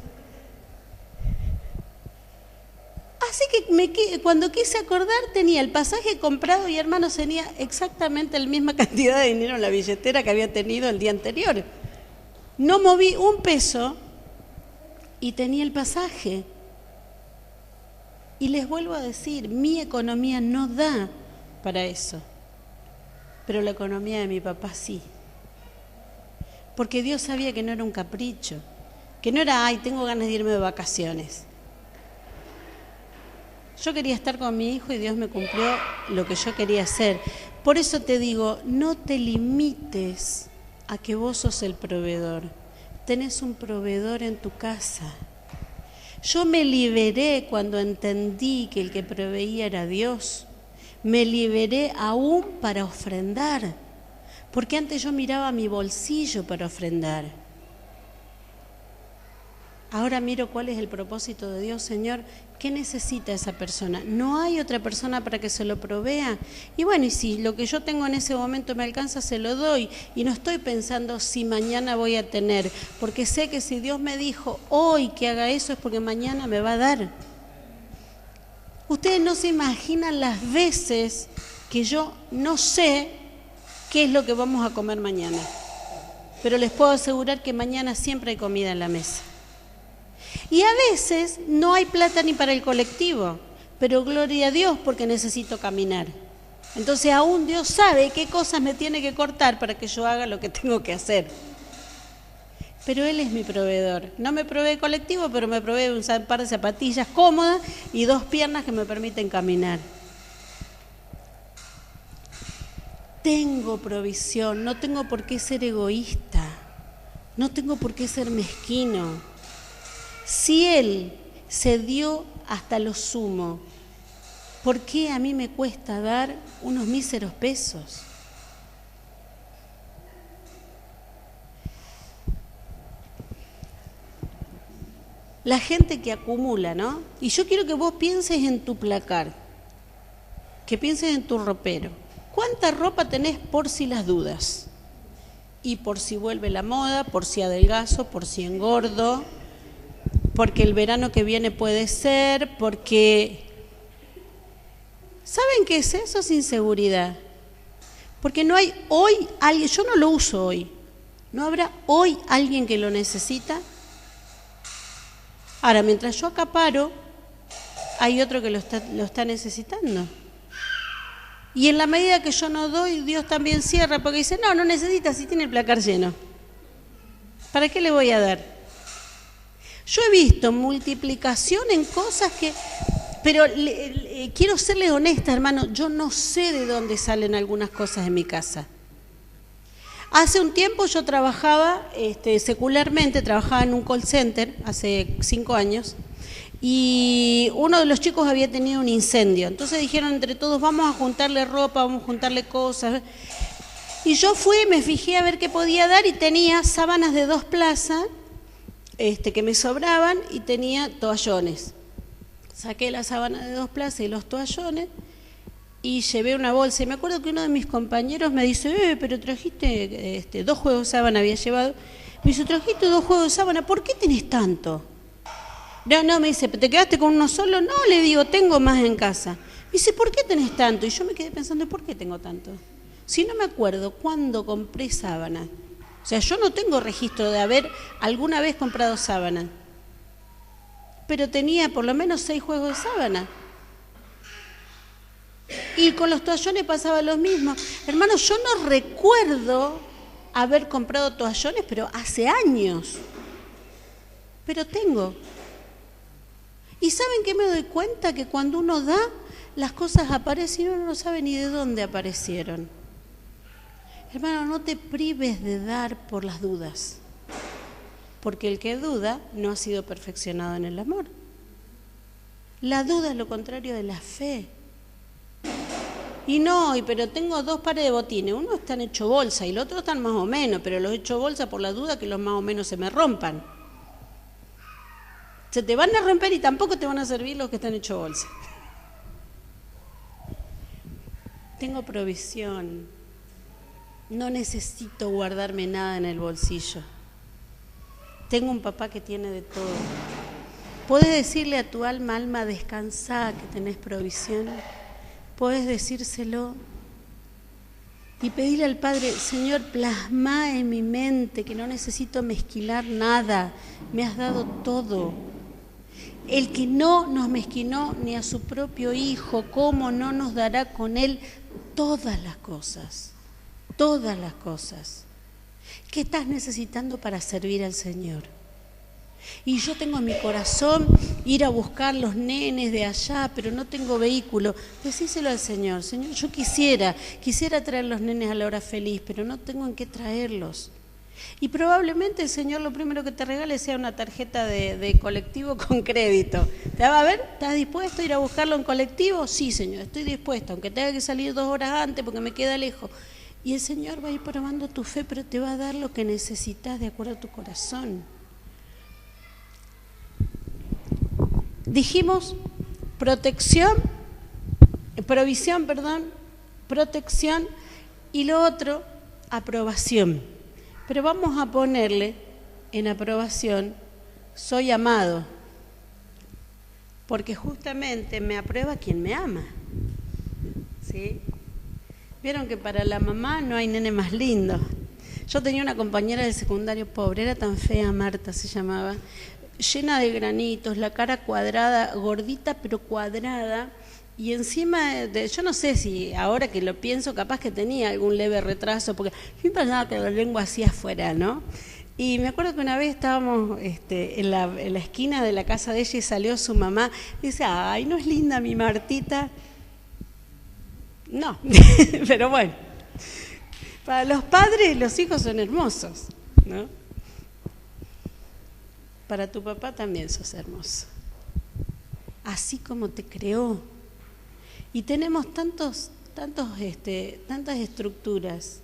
Así que cuando quise acordar tenía el pasaje comprado y hermanos tenía exactamente la misma cantidad de dinero en la billetera que había tenido el día anterior. No moví un peso y tenía el pasaje. Y les vuelvo a decir, mi economía no da para eso, pero la economía de mi papá sí. Porque Dios sabía que no era un capricho, que no era, ay, tengo ganas de irme de vacaciones. Yo quería estar con mi hijo y Dios me cumplió lo que yo quería hacer. Por eso te digo, no te limites a que vos sos el proveedor. Tenés un proveedor en tu casa. Yo me liberé cuando entendí que el que proveía era Dios. Me liberé aún para ofrendar, porque antes yo miraba mi bolsillo para ofrendar. Ahora miro cuál es el propósito de Dios, Señor, ¿qué necesita esa persona? ¿No hay otra persona para que se lo provea? Y bueno, y si lo que yo tengo en ese momento me alcanza, se lo doy. Y no estoy pensando si mañana voy a tener, porque sé que si Dios me dijo hoy que haga eso es porque mañana me va a dar. Ustedes no se imaginan las veces que yo no sé qué es lo que vamos a comer mañana, pero les puedo asegurar que mañana siempre hay comida en la mesa. Y a veces no hay plata ni para el colectivo, pero gloria a Dios porque necesito caminar. Entonces aún Dios sabe qué cosas me tiene que cortar para que yo haga lo que tengo que hacer. Pero Él es mi proveedor. No me provee colectivo, pero me provee un par de zapatillas cómodas y 2 piernas que me permiten caminar. Tengo provisión, no tengo por qué ser egoísta, no tengo por qué ser mezquino. Si Él se dio hasta lo sumo, ¿por qué a mí me cuesta dar unos míseros pesos? La gente que acumula, ¿no? Y yo quiero que vos pienses en tu placar, que pienses en tu ropero. ¿Cuánta ropa tenés por si las dudas? Y por si vuelve la moda, por si adelgazo, por si engordo, porque el verano que viene puede ser, porque... ¿Saben qué es eso? Es inseguridad. Porque no hay hoy alguien, yo no lo uso hoy, ¿no habrá hoy alguien que lo necesita? Ahora, mientras yo acaparo, hay otro que lo está necesitando. Y en la medida que yo no doy, Dios también cierra, porque dice, no necesita si tiene el placar lleno. ¿Para qué le voy a dar? Yo he visto multiplicación en cosas que... Pero quiero serles honesta, hermano, yo no sé de dónde salen algunas cosas en mi casa. Hace un tiempo yo trabajaba, secularmente, trabajaba en un call center, hace 5 años, y uno de los chicos había tenido un incendio. Entonces dijeron entre todos, vamos a juntarle ropa, vamos a juntarle cosas. Y yo fui, me fijé a ver qué podía dar y tenía sábanas de 2 plazas, que me sobraban, y tenía toallones. Saqué la sábana de 2 plazas y los toallones y llevé una bolsa. Y me acuerdo que uno de mis compañeros me dice, pero trajiste 2 juegos de sábana, había llevado. Me dice, trajiste 2 juegos de sábana, ¿por qué tenés tanto? No, me dice, ¿te quedaste con uno solo? No, le digo, tengo más en casa. Me dice, ¿por qué tenés tanto? Y yo me quedé pensando, ¿por qué tengo tanto? Si no me acuerdo cuándo compré sábana. O sea, yo no tengo registro de haber alguna vez comprado sábana. Pero tenía por lo menos 6 juegos de sábana. Y con los toallones pasaba lo mismo. Hermano, yo no recuerdo haber comprado toallones, pero hace años. Pero tengo. ¿Y saben qué me doy cuenta? Que cuando uno da, las cosas aparecen y uno no sabe ni de dónde aparecieron. Hermano, no te prives de dar por las dudas, porque el que duda no ha sido perfeccionado en el amor. La duda es lo contrario de la fe. Y no, pero tengo 2 pares de botines, uno están hecho bolsa y el otro están más o menos, pero los hecho bolsa por la duda que los más o menos se me rompan. Se te van a romper y tampoco te van a servir los que están hecho bolsa. Tengo provisión, no necesito guardarme nada en el bolsillo. Tengo un papá que tiene de todo. Puedes decirle a tu alma, alma, descansá, que tenés provisión. Puedes decírselo y pedirle al Padre, Señor, plasma en mi mente que no necesito mezquinar nada, me has dado todo. El que no nos mezquinó ni a su propio Hijo, ¿cómo no nos dará con Él todas las cosas? Todas las cosas. ¿Qué estás necesitando para servir al Señor? Y yo tengo en mi corazón ir a buscar los nenes de allá, pero no tengo vehículo. Decíselo al Señor, Señor, yo quisiera traer los nenes a la hora feliz, pero no tengo en qué traerlos. Y probablemente el Señor lo primero que te regale sea una tarjeta de colectivo con crédito. ¿Te va a ver? ¿Estás dispuesto a ir a buscarlo en colectivo? Sí, Señor, estoy dispuesto, aunque tenga que salir 2 horas antes porque me queda lejos. Y el Señor va a ir probando tu fe, pero te va a dar lo que necesitas de acuerdo a tu corazón. Dijimos provisión, protección y lo otro, aprobación. Pero vamos a ponerle en aprobación, soy amado, porque justamente me aprueba quien me ama. ¿Sí? Vieron que para la mamá no hay nene más lindo. Yo tenía una compañera del secundario pobre, era tan fea, Marta se llamaba, llena de granitos, la cara cuadrada, gordita pero cuadrada, y encima yo no sé si ahora que lo pienso capaz que tenía algún leve retraso, porque siempre andaba con la lengua así afuera, ¿no? Y me acuerdo que una vez estábamos en la esquina de la casa de ella y salió su mamá y dice, ay, ¿no es linda mi Martita? No, pero bueno, para los padres los hijos son hermosos, ¿no? Para tu papá también sos hermoso, así como te creó. Y tenemos tantas estructuras,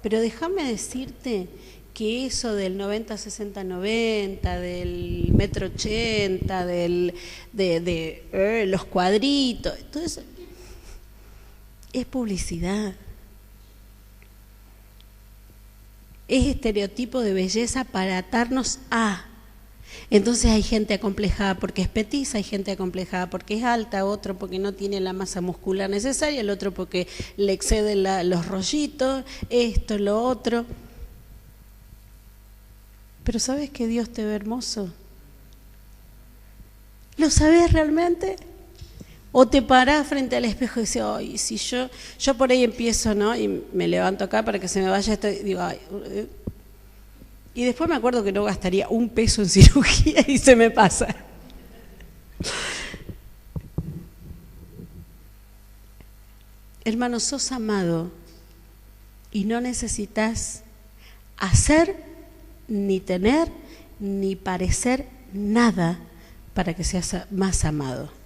pero déjame decirte que eso del 90-60-90, del 1,80 m, de los cuadritos, todo eso es publicidad. Es estereotipo de belleza para atarnos a. Entonces hay gente acomplejada porque es petiza, hay gente acomplejada porque es alta, otro porque no tiene la masa muscular necesaria, el otro porque le exceden los rollitos, esto, lo otro. Pero ¿sabes que Dios te ve hermoso? ¿Lo sabes realmente? O te parás frente al espejo y dices, ay, si yo por ahí empiezo, ¿no? Y me levanto acá para que se me vaya esto, y digo, ay. Y después me acuerdo que no gastaría un peso en cirugía y se me pasa. Hermano, sos amado y no necesitas hacer, ni tener, ni parecer nada para que seas más amado.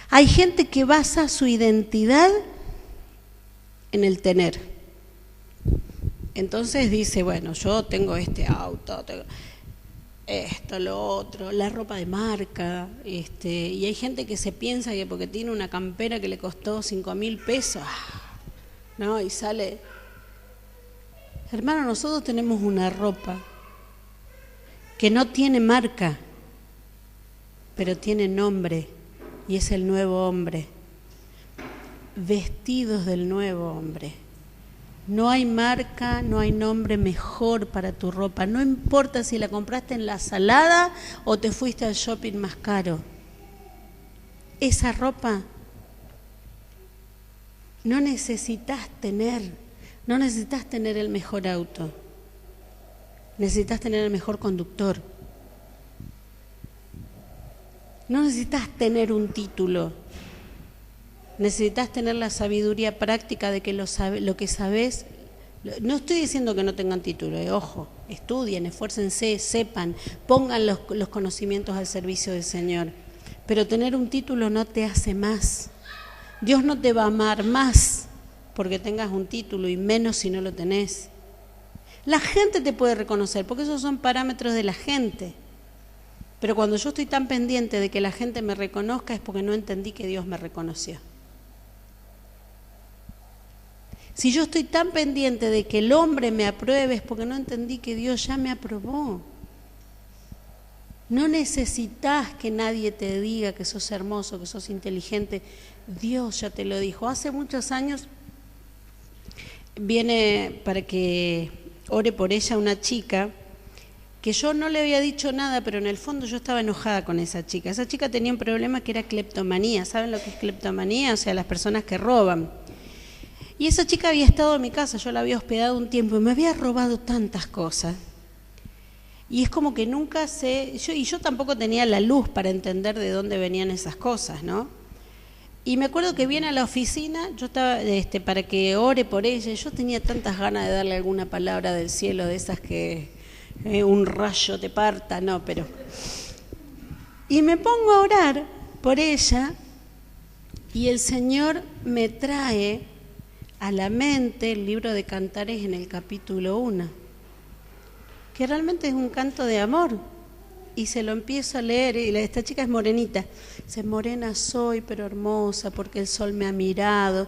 Hay gente que basa su identidad en el tener. Entonces dice, bueno, yo tengo este auto, tengo esto, lo otro, la ropa de marca, y hay gente que se piensa que porque tiene una campera que le costó 5.000 pesos, ¿no? Y sale. Hermano, nosotros tenemos una ropa que no tiene marca, pero tiene nombre. Y es el nuevo hombre, vestidos del nuevo hombre. No hay marca, no hay nombre mejor para tu ropa. No importa si la compraste en la Salada o te fuiste al shopping más caro. Esa ropa no necesitas tener, No necesitas tener el mejor auto, necesitas tener el mejor conductor. No necesitas tener un título, necesitas tener la sabiduría práctica de que lo que sabes. No estoy diciendo que no tengan título, ojo, estudien, esfuércense, sepan, pongan los conocimientos al servicio del Señor. Pero tener un título no te hace más. Dios no te va a amar más porque tengas un título y menos si no lo tenés. La gente te puede reconocer porque esos son parámetros de la gente. Pero cuando yo estoy tan pendiente de que la gente me reconozca es porque no entendí que Dios me reconoció. Si yo estoy tan pendiente de que el hombre me apruebe es porque no entendí que Dios ya me aprobó. No necesitas que nadie te diga que sos hermoso, que sos inteligente. Dios ya te lo dijo. Hace muchos años viene para que ore por ella una chica que yo no le había dicho nada, pero en el fondo yo estaba enojada con esa chica. Esa chica tenía un problema que era cleptomanía. ¿Saben lo que es cleptomanía? O sea, las personas que roban. Y esa chica había estado en mi casa, yo la había hospedado un tiempo y me había robado tantas cosas. Y es como que nunca yo tampoco tenía la luz para entender de dónde venían esas cosas, ¿no? Y me acuerdo que viene a la oficina, yo estaba para que ore por ella, y yo tenía tantas ganas de darle alguna palabra del cielo, de esas que un rayo te parta, no, pero... Y me pongo a orar por ella y el Señor me trae a la mente el libro de Cantares en el capítulo 1, que realmente es un canto de amor, y se lo empiezo a leer, y esta chica es morenita, dice: morena soy pero hermosa porque el sol me ha mirado,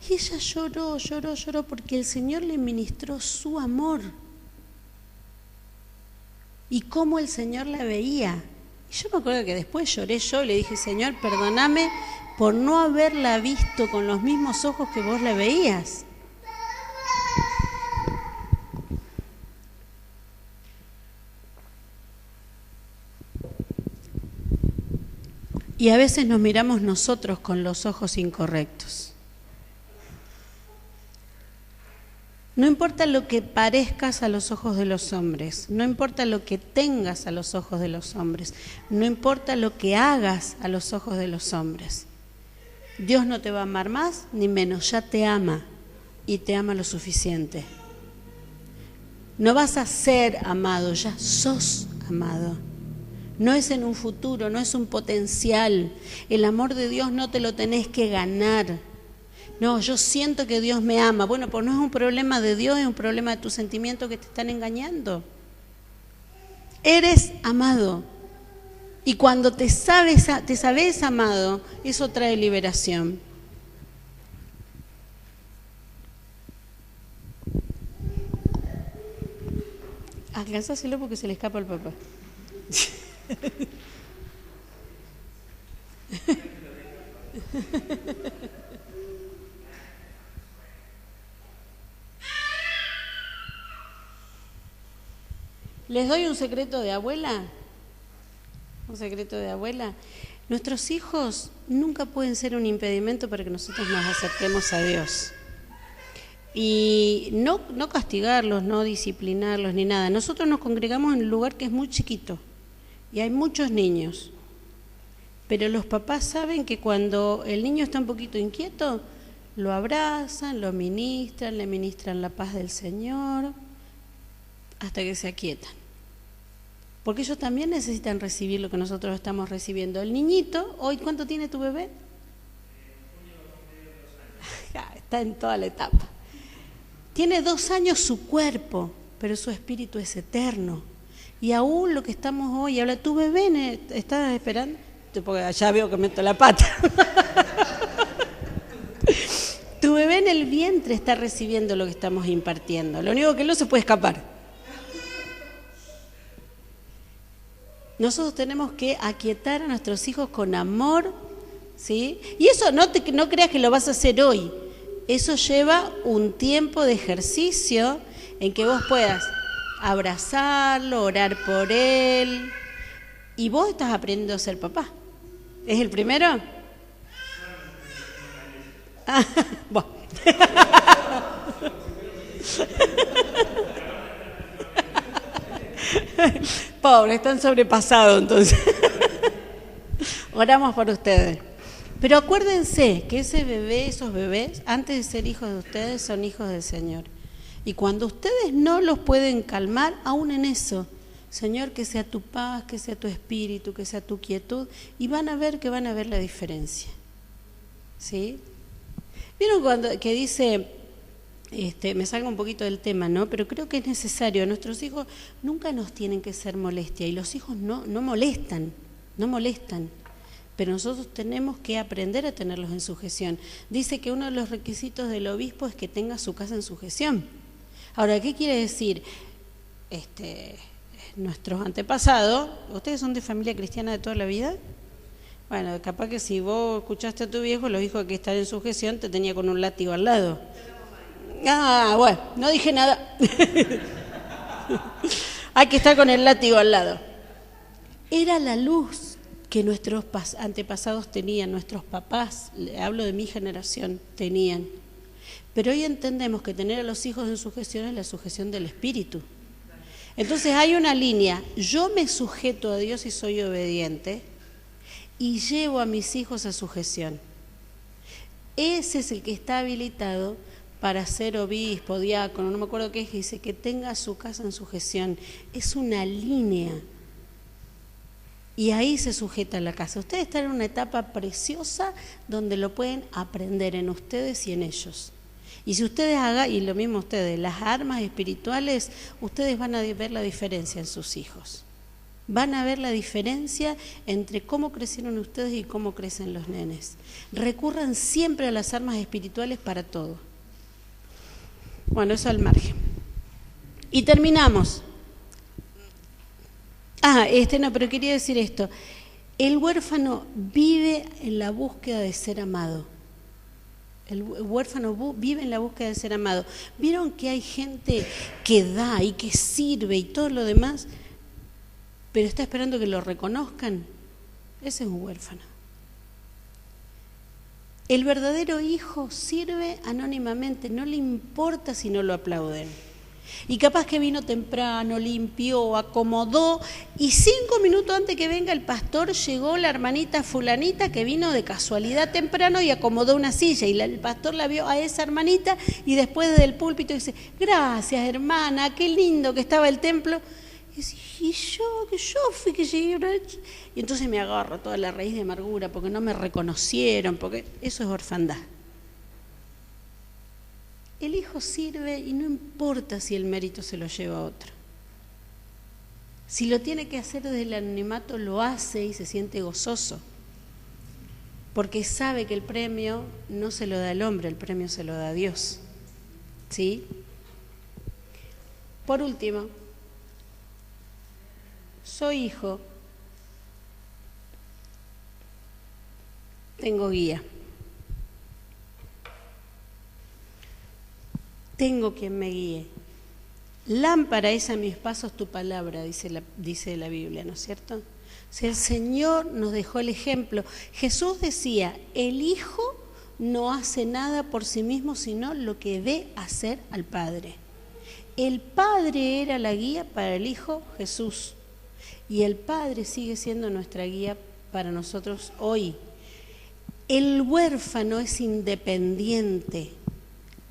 y ella lloró porque el Señor le ministró su amor, y cómo el Señor la veía. Y yo me acuerdo que después lloré yo y le dije: Señor, perdóname por no haberla visto con los mismos ojos que vos la veías. Y a veces nos miramos nosotros con los ojos incorrectos. No importa lo que parezcas a los ojos de los hombres, no importa lo que tengas a los ojos de los hombres, no importa lo que hagas a los ojos de los hombres. Dios no te va a amar más ni menos, ya te ama y te ama lo suficiente. No vas a ser amado, ya sos amado. No es en un futuro, no es un potencial. El amor de Dios no te lo tenés que ganar. No, yo siento que Dios me ama. Bueno, pues no es un problema de Dios, es un problema de tus sentimientos que te están engañando. Eres amado. Y cuando te sabes amado, eso trae liberación. Alcanzáselo porque se le escapa al papá. ¿Les doy un secreto de abuela? Un secreto de abuela. Nuestros hijos nunca pueden ser un impedimento para que nosotros nos acerquemos a Dios. Y no castigarlos, no disciplinarlos ni nada. Nosotros nos congregamos en un lugar que es muy chiquito y hay muchos niños. Pero los papás saben que cuando el niño está un poquito inquieto, lo abrazan, lo ministran, le ministran la paz del Señor, hasta que se aquietan. Porque ellos también necesitan recibir lo que nosotros estamos recibiendo. El niñito, hoy, ¿cuánto tiene tu bebé? Está en toda la etapa. Tiene 2 años su cuerpo, pero su espíritu es eterno. Y aún lo que estamos hoy, habla, tu bebé, ¿estás esperando? Porque ya veo que meto la pata. Tu bebé en el vientre está recibiendo lo que estamos impartiendo. Lo único que no se puede escapar. Nosotros tenemos que aquietar a nuestros hijos con amor, ¿sí? Y eso no creas que lo vas a hacer hoy. Eso lleva un tiempo de ejercicio en que vos puedas abrazarlo, orar por él. Y vos estás aprendiendo a ser papá. ¿Es el primero? Pobre, están sobrepasados entonces. Oramos por ustedes. Pero acuérdense que ese bebé, esos bebés, antes de ser hijos de ustedes, son hijos del Señor. Y cuando ustedes no los pueden calmar, aún en eso, Señor, que sea tu paz, que sea tu espíritu, que sea tu quietud, y van a ver la diferencia. ¿Sí? ¿Vieron cuando que dice, me salgo un poquito del tema, ¿no? Pero creo que es necesario, nuestros hijos nunca nos tienen que ser molestia, y los hijos no molestan, pero nosotros tenemos que aprender a tenerlos en sujeción. Dice que uno de los requisitos del obispo es que tenga su casa en sujeción. Ahora, ¿qué quiere decir? Nuestros antepasados, ¿ustedes son de familia cristiana de toda la vida? Bueno, capaz que si vos escuchaste a tu viejo, los hijos que están en sujeción te tenía con un látigo al lado. Ah, bueno, no dije nada. Hay que estar con el látigo al lado. Era la luz que nuestros antepasados tenían, nuestros papás, hablo de mi generación, tenían. Pero hoy entendemos que tener a los hijos en sujeción es la sujeción del espíritu. Entonces hay una línea, yo me sujeto a Dios y soy obediente y llevo a mis hijos a sujeción. Ese es el que está habilitado para ser obispo, diácono, no me acuerdo qué es, dice que tenga su casa en sujeción. Es una línea. Y ahí se sujeta la casa. Ustedes están en una etapa preciosa donde lo pueden aprender en ustedes y en ellos. Y si ustedes hagan, y lo mismo ustedes, las armas espirituales, ustedes van a ver la diferencia en sus hijos. Van a ver la diferencia entre cómo crecieron ustedes y cómo crecen los nenes. Recurran siempre a las armas espirituales para todo. Bueno, eso al margen. Y terminamos. No, pero quería decir esto. El huérfano vive en la búsqueda de ser amado. El huérfano vive en la búsqueda de ser amado. ¿Vieron que hay gente que da y que sirve y todo lo demás, pero está esperando que lo reconozcan? Ese es un huérfano. El verdadero hijo sirve anónimamente, no le importa si no lo aplauden. Y capaz que vino temprano, limpió, acomodó, y 5 minutos antes que venga el pastor llegó la hermanita fulanita que vino de casualidad temprano y acomodó una silla, y el pastor la vio a esa hermanita y después desde el púlpito dice, gracias hermana, qué lindo que estaba el templo. Y yo fui que llegué, y entonces me agarro toda la raíz de amargura porque no me reconocieron, porque eso es orfandad. El hijo sirve y no importa si el mérito se lo lleva a otro. Si lo tiene que hacer desde el anonimato, lo hace y se siente gozoso, porque sabe que el premio no se lo da el hombre, el premio se lo da Dios. ¿Sí? Por último, soy hijo, tengo guía. Tengo quien me guíe. Lámpara es a mis pasos tu palabra, dice la Biblia, ¿no es cierto? O sea, el Señor nos dejó el ejemplo. Jesús decía, el Hijo no hace nada por sí mismo, sino lo que ve hacer al Padre. El Padre era la guía para el Hijo Jesús. Y el Padre sigue siendo nuestra guía para nosotros hoy. El huérfano es independiente.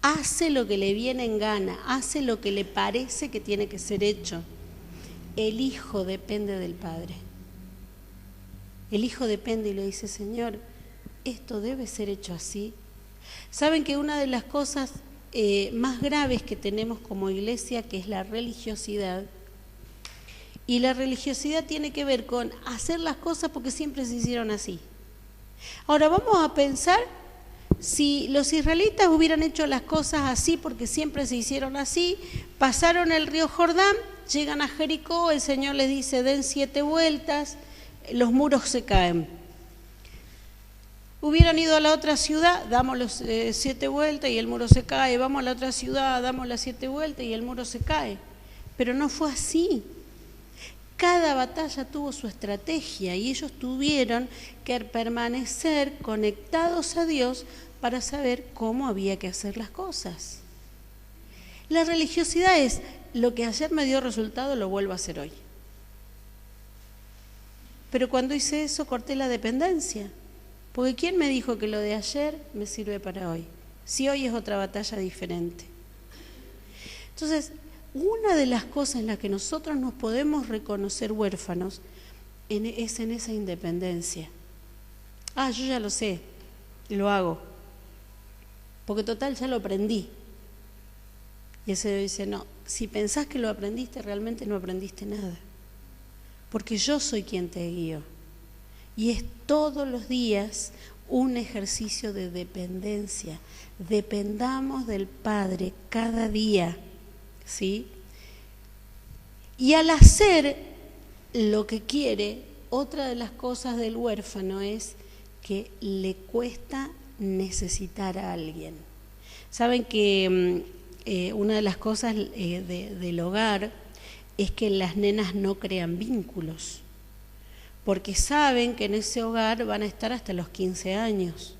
Hace lo que le viene en gana, hace lo que le parece que tiene que ser hecho. El hijo depende del padre. El hijo depende y le dice, Señor, esto debe ser hecho así. Saben que una de las cosas más graves que tenemos como iglesia, que es la religiosidad, y la religiosidad tiene que ver con hacer las cosas porque siempre se hicieron así. Ahora vamos a pensar, si los israelitas hubieran hecho las cosas así porque siempre se hicieron así, pasaron el río Jordán, llegan a Jericó, el Señor les dice, den 7 vueltas, los muros se caen. Hubieran ido a la otra ciudad, damos los 7 vueltas y el muro se cae, vamos a la otra ciudad, damos las 7 vueltas y el muro se cae. Pero no fue así. Cada batalla tuvo su estrategia y ellos tuvieron que permanecer conectados a Dios para saber cómo había que hacer las cosas. La religiosidad es lo que ayer me dio resultado, lo vuelvo a hacer hoy. Pero cuando hice eso corté la dependencia, porque ¿quién me dijo que lo de ayer me sirve para hoy? Si hoy es otra batalla diferente. Entonces, una de las cosas en las que nosotros nos podemos reconocer huérfanos es en esa independencia. Yo ya lo sé, lo hago, porque total ya lo aprendí. Y ese dice, no, si pensás que lo aprendiste, realmente no aprendiste nada, porque yo soy quien te guío. Y es todos los días un ejercicio de dependencia. Dependamos del Padre cada día, ¿sí? Y al hacer lo que quiere, otra de las cosas del huérfano es que le cuesta necesitar a alguien. Saben que una de las cosas del hogar es que las nenas no crean vínculos, porque saben que en ese hogar van a estar hasta los 15 años.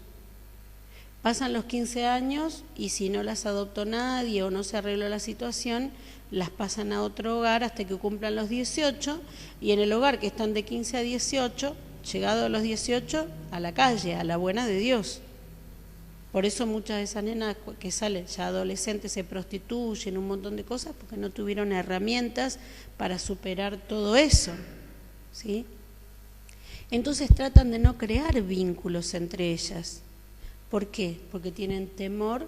Pasan los 15 años y si no las adoptó nadie o no se arregló la situación, las pasan a otro hogar hasta que cumplan los 18, y en el hogar que están de 15 a 18, llegado a los 18, a la calle, a la buena de Dios. Por eso muchas de esas nenas que salen ya adolescentes se prostituyen, un montón de cosas, porque no tuvieron herramientas para superar todo eso, ¿sí? Entonces tratan de no crear vínculos entre ellas. ¿Por qué? Porque tienen temor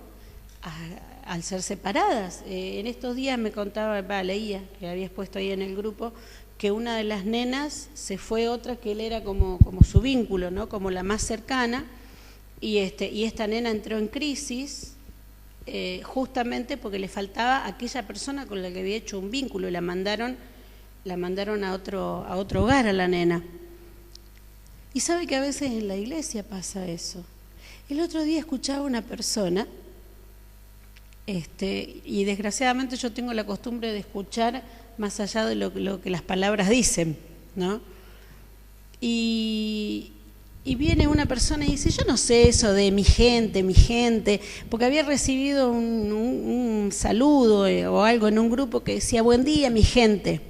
al ser separadas. En estos días me contaba, leía, que habías puesto ahí en el grupo, que una de las nenas se fue otra que él era como su vínculo, ¿no? Como la más cercana, y esta nena entró en crisis justamente porque le faltaba aquella persona con la que había hecho un vínculo, y la mandaron a otro hogar a la nena. Y sabe que a veces en la iglesia pasa eso. El otro día escuchaba a una persona, y desgraciadamente yo tengo la costumbre de escuchar más allá de lo que las palabras dicen, ¿no? Y viene una persona y dice, yo no sé eso de mi gente, porque había recibido un saludo o algo en un grupo que decía, buen día, mi gente.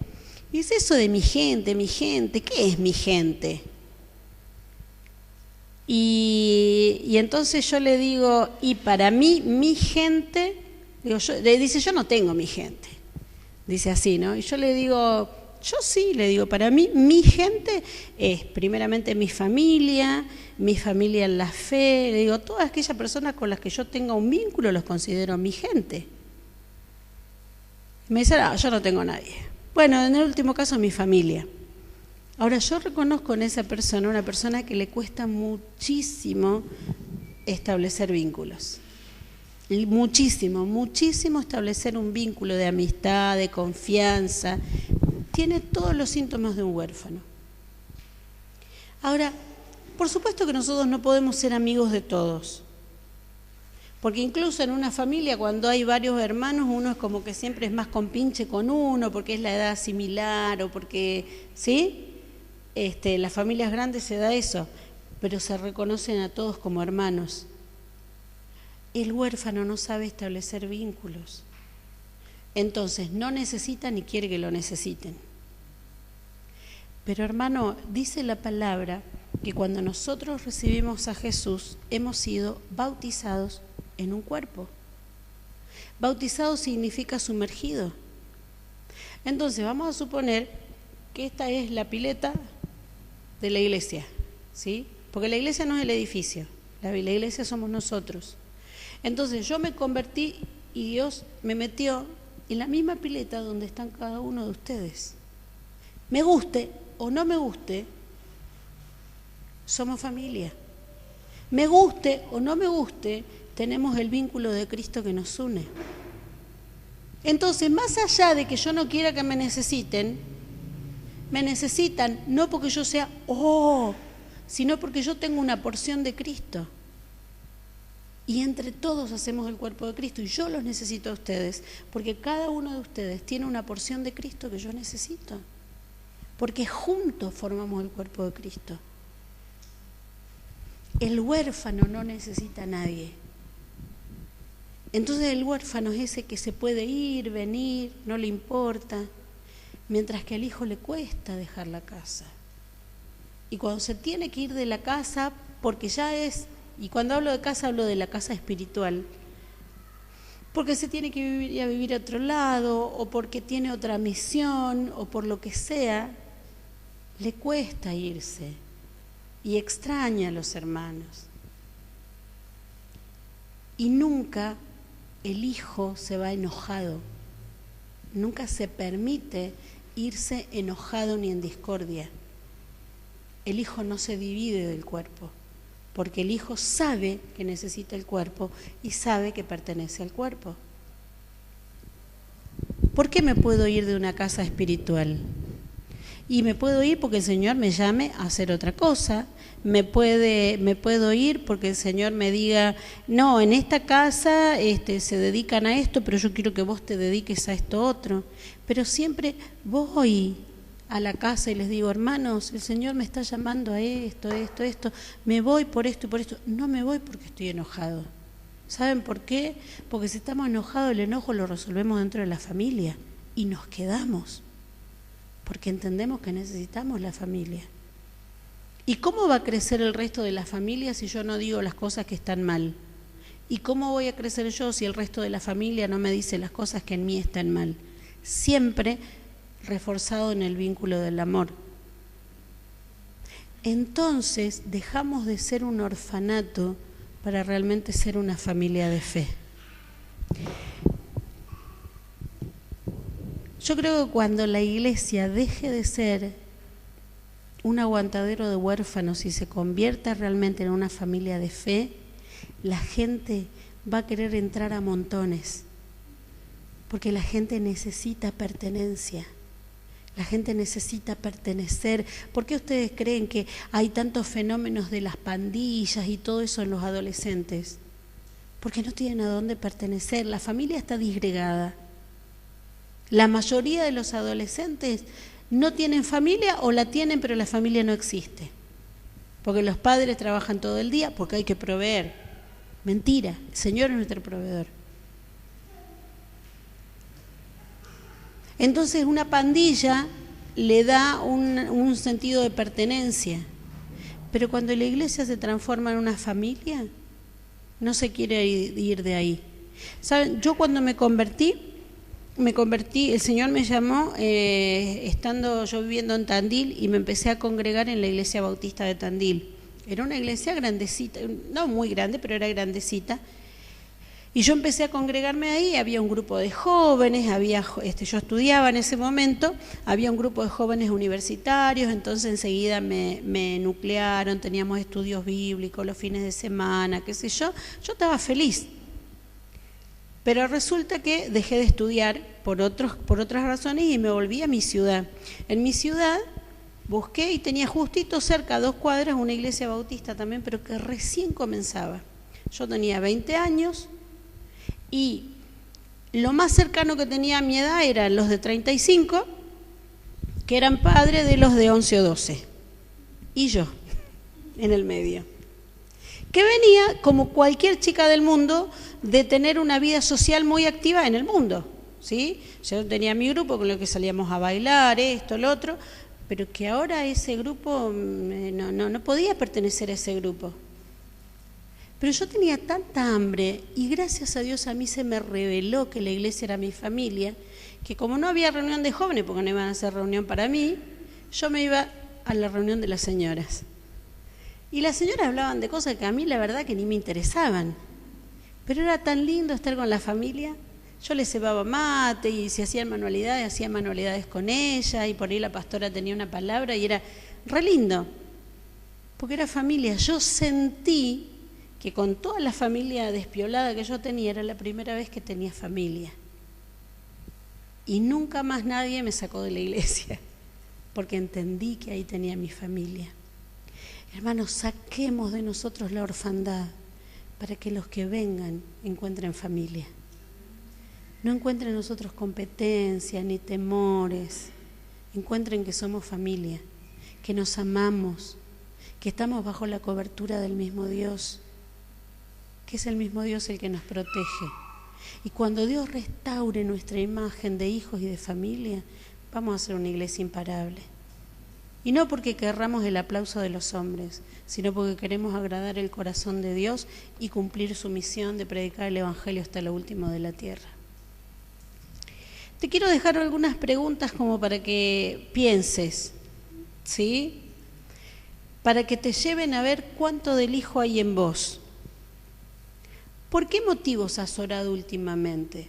Y dice, eso de mi gente, ¿qué es mi gente? Y entonces yo le digo, y para mí, mi gente, le dice, yo no tengo mi gente, dice así, ¿no? Y yo le digo, yo sí, le digo, para mí, mi gente es primeramente mi familia en la fe, le digo, todas aquellas personas con las que yo tenga un vínculo los considero mi gente. Me dice, yo no tengo a nadie. Bueno, en el último caso, mi familia. Ahora, yo reconozco en esa persona una persona que le cuesta muchísimo establecer vínculos. Muchísimo establecer un vínculo de amistad, de confianza. Tiene todos los síntomas de un huérfano. Ahora, por supuesto que nosotros no podemos ser amigos de todos. Porque incluso en una familia, cuando hay varios hermanos, uno es como que siempre es más compinche con uno, porque es la edad similar o porque, ¿sí? Las familias grandes se da eso, pero se reconocen a todos como hermanos. El huérfano no sabe establecer vínculos, entonces no necesita ni quiere que lo necesiten. Pero hermano, dice la palabra que cuando nosotros recibimos a Jesús, hemos sido bautizados en un cuerpo. Bautizado significa sumergido. Entonces vamos a suponer que esta es la pileta de la iglesia, ¿sí? Porque la iglesia no es el edificio, la iglesia somos nosotros. Entonces yo me convertí y Dios me metió en la misma pileta donde están cada uno de ustedes. Me guste o no me guste, somos familia. Me guste o no me guste, tenemos el vínculo de Cristo que nos une. Entonces, más allá de que yo no quiera que me necesitan no porque yo sea, sino porque yo tengo una porción de Cristo. Y entre todos hacemos el cuerpo de Cristo, y yo los necesito a ustedes, porque cada uno de ustedes tiene una porción de Cristo que yo necesito, porque juntos formamos el cuerpo de Cristo. El huérfano no necesita a nadie. Entonces el huérfano es ese que se puede ir, venir, no le importa, mientras que al hijo le cuesta dejar la casa. Y cuando se tiene que ir de la casa, porque ya es, y cuando hablo de casa hablo de la casa espiritual, porque se tiene que ir a vivir a otro lado, o porque tiene otra misión, o por lo que sea, le cuesta irse y extraña a los hermanos. Y nunca el hijo se va enojado, nunca se permite irse enojado ni en discordia. El hijo no se divide del cuerpo, porque el hijo sabe que necesita el cuerpo y sabe que pertenece al cuerpo. ¿Por qué me puedo ir de una casa espiritual? Y me puedo ir porque el Señor me llame a hacer otra cosa, me puedo ir porque el Señor me diga, no, en esta casa se dedican a esto, pero yo quiero que vos te dediques a esto otro. Pero siempre voy a la casa y les digo, hermanos, el Señor me está llamando a esto, me voy por esto y por esto. No me voy porque estoy enojado. ¿Saben por qué? Porque si estamos enojados, el enojo lo resolvemos dentro de la familia y nos quedamos, porque entendemos que necesitamos la familia. ¿Y cómo va a crecer el resto de la familia si yo no digo las cosas que están mal? ¿Y cómo voy a crecer yo si el resto de la familia no me dice las cosas que en mí están mal? Siempre reforzado en el vínculo del amor. Entonces dejamos de ser un orfanato para realmente ser una familia de fe. Yo creo que cuando la iglesia deje de ser un aguantadero de huérfanos y se convierta realmente en una familia de fe, la gente va a querer entrar a montones, porque la gente necesita pertenencia, la gente necesita pertenecer. ¿Por qué ustedes creen que hay tantos fenómenos de las pandillas y todo eso en los adolescentes? Porque no tienen a dónde pertenecer, la familia está disgregada. La mayoría de los adolescentes no tienen familia o la tienen pero la familia no existe, porque los padres trabajan todo el día, porque hay que proveer. Mentira, el Señor es nuestro proveedor. Entonces una pandilla le da un sentido de pertenencia, pero cuando la iglesia se transforma en una familia, no se quiere ir de ahí. ¿Saben? Yo cuando me convertí, el Señor me llamó estando yo viviendo en Tandil y me empecé a congregar en la iglesia bautista de Tandil. Era una iglesia grandecita, no muy grande, pero era grandecita. Y yo empecé a congregarme ahí, había un grupo de jóvenes, yo estudiaba en ese momento, había un grupo de jóvenes universitarios, entonces enseguida me nuclearon, teníamos estudios bíblicos los fines de semana, qué sé yo estaba feliz. Pero resulta que dejé de estudiar por otras razones y me volví a mi ciudad. En mi ciudad busqué y tenía justito cerca, a 2 cuadras, una iglesia bautista también, pero que recién comenzaba. Yo tenía 20 años y lo más cercano que tenía a mi edad eran los de 35, que eran padres de los de 11 o 12. Y yo, en el medio. Que venía, como cualquier chica del mundo, de tener una vida social muy activa en el mundo, ¿sí? Yo tenía mi grupo con el que salíamos a bailar, esto, lo otro, pero que ahora ese grupo, no podía pertenecer a ese grupo. Pero yo tenía tanta hambre y gracias a Dios a mí se me reveló que la iglesia era mi familia, que como no había reunión de jóvenes, porque no iban a hacer reunión para mí, yo me iba a la reunión de las señoras. Y las señoras hablaban de cosas que a mí la verdad que ni me interesaban. Pero era tan lindo estar con la familia. Yo les cebaba mate y si hacían manualidades, hacía manualidades con ella y por ahí la pastora tenía una palabra y era re lindo. Porque era familia. Yo sentí que con toda la familia despiolada que yo tenía, era la primera vez que tenía familia. Y nunca más nadie me sacó de la iglesia, porque entendí que ahí tenía mi familia. Hermanos, saquemos de nosotros la orfandad para que los que vengan encuentren familia. No encuentren en nosotros competencia ni temores. Encuentren que somos familia, que nos amamos, que estamos bajo la cobertura del mismo Dios, que es el mismo Dios el que nos protege. Y cuando Dios restaure nuestra imagen de hijos y de familia, vamos a ser una iglesia imparable. Y no porque querramos el aplauso de los hombres, sino porque queremos agradar el corazón de Dios y cumplir su misión de predicar el Evangelio hasta lo último de la tierra. Te quiero dejar algunas preguntas como para que pienses, ¿sí? Para que te lleven a ver cuánto del Hijo hay en vos. ¿Por qué motivos has orado últimamente?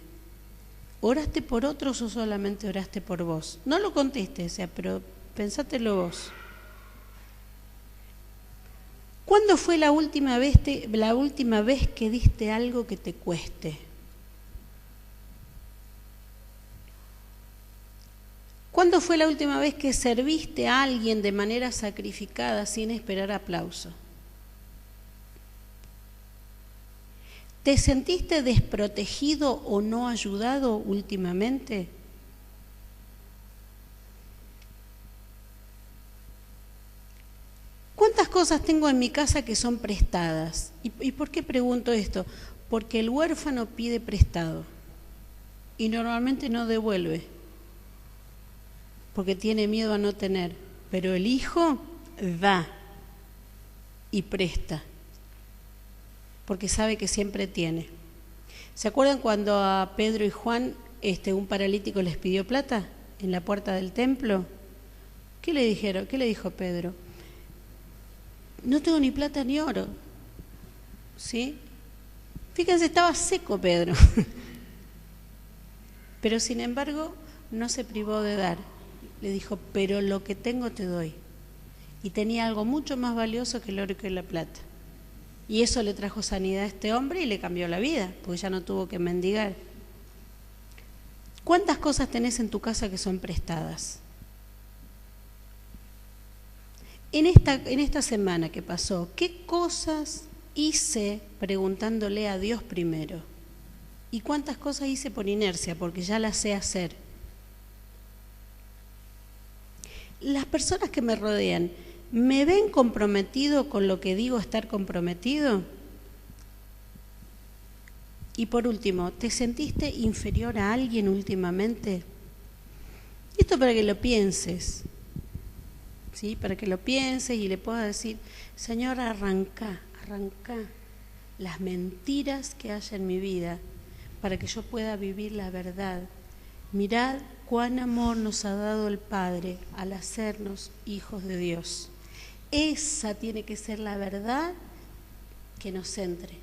¿Oraste por otros o solamente oraste por vos? No lo contestes, pero pensátelo vos. ¿Cuándo fue la última vez que diste algo que te cueste? ¿Cuándo fue la última vez que serviste a alguien de manera sacrificada sin esperar aplauso? ¿Te sentiste desprotegido o no ayudado últimamente? ¿Cuántas cosas tengo en mi casa que son prestadas? ¿Y por qué pregunto esto? Porque el huérfano pide prestado y normalmente no devuelve, porque tiene miedo a no tener. Pero el hijo da y presta, porque sabe que siempre tiene. ¿Se acuerdan cuando a Pedro y Juan un paralítico les pidió plata en la puerta del templo? ¿Qué le dijeron? ¿Qué le dijo Pedro? No tengo ni plata ni oro. ¿Sí? Fíjense, estaba seco Pedro. Pero sin embargo, no se privó de dar. Le dijo, pero lo que tengo te doy. Y tenía algo mucho más valioso que el oro y que la plata. Y eso le trajo sanidad a este hombre y le cambió la vida, porque ya no tuvo que mendigar. ¿Cuántas cosas tenés en tu casa que son prestadas? En esta semana que pasó, ¿qué cosas hice preguntándole a Dios primero? ¿Y cuántas cosas hice por inercia, porque ya las sé hacer? Las personas que me rodean, ¿me ven comprometido con lo que digo estar comprometido? Y por último, ¿te sentiste inferior a alguien últimamente? Esto para que lo pienses, ¿sí? Para que lo pienses y le puedas decir, Señor, arranca las mentiras que haya en mi vida para que yo pueda vivir la verdad. Mirad cuán amor nos ha dado el Padre al hacernos hijos de Dios. Esa tiene que ser la verdad que nos centre.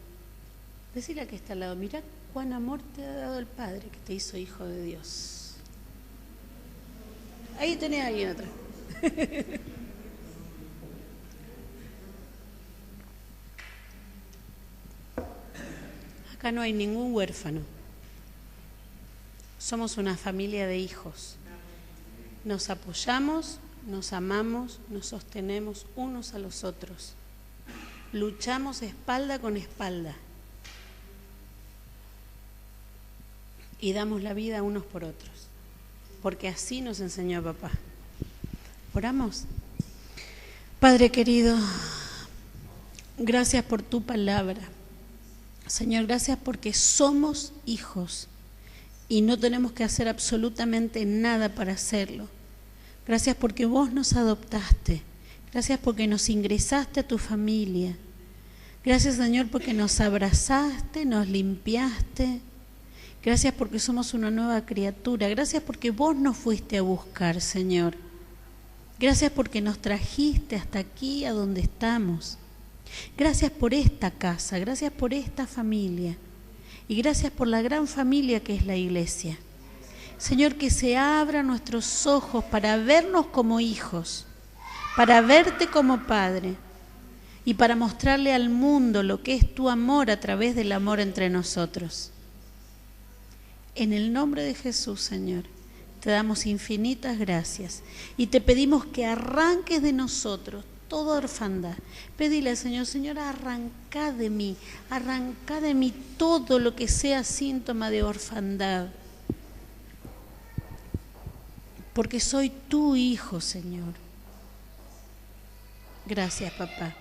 Decirle a que está al lado, mirá cuán amor te ha dado el Padre que te hizo hijo de Dios. Ahí tenés a alguien atrás. Acá no hay ningún huérfano. Somos una familia de hijos. Nos apoyamos, nos amamos, nos sostenemos unos a los otros. Luchamos espalda con espalda. Y damos la vida unos por otros. Porque así nos enseñó papá. ¿Oramos? Padre querido, gracias por tu palabra. Señor, gracias porque somos hijos y no tenemos que hacer absolutamente nada para hacerlo. Gracias porque vos nos adoptaste. Gracias porque nos ingresaste a tu familia. Gracias, Señor, porque nos abrazaste, nos limpiaste. Gracias porque somos una nueva criatura. Gracias porque vos nos fuiste a buscar, Señor. Gracias porque nos trajiste hasta aquí, a donde estamos. Gracias por esta casa, gracias por esta familia y gracias por la gran familia que es la iglesia. Señor, que se abran nuestros ojos para vernos como hijos, para verte como Padre y para mostrarle al mundo lo que es tu amor a través del amor entre nosotros. En el nombre de Jesús, Señor, te damos infinitas gracias y te pedimos que arranques de nosotros toda orfandad. Pedile al Señor, Señor, arranca de mí todo lo que sea síntoma de orfandad. Porque soy tu hijo, Señor. Gracias, papá.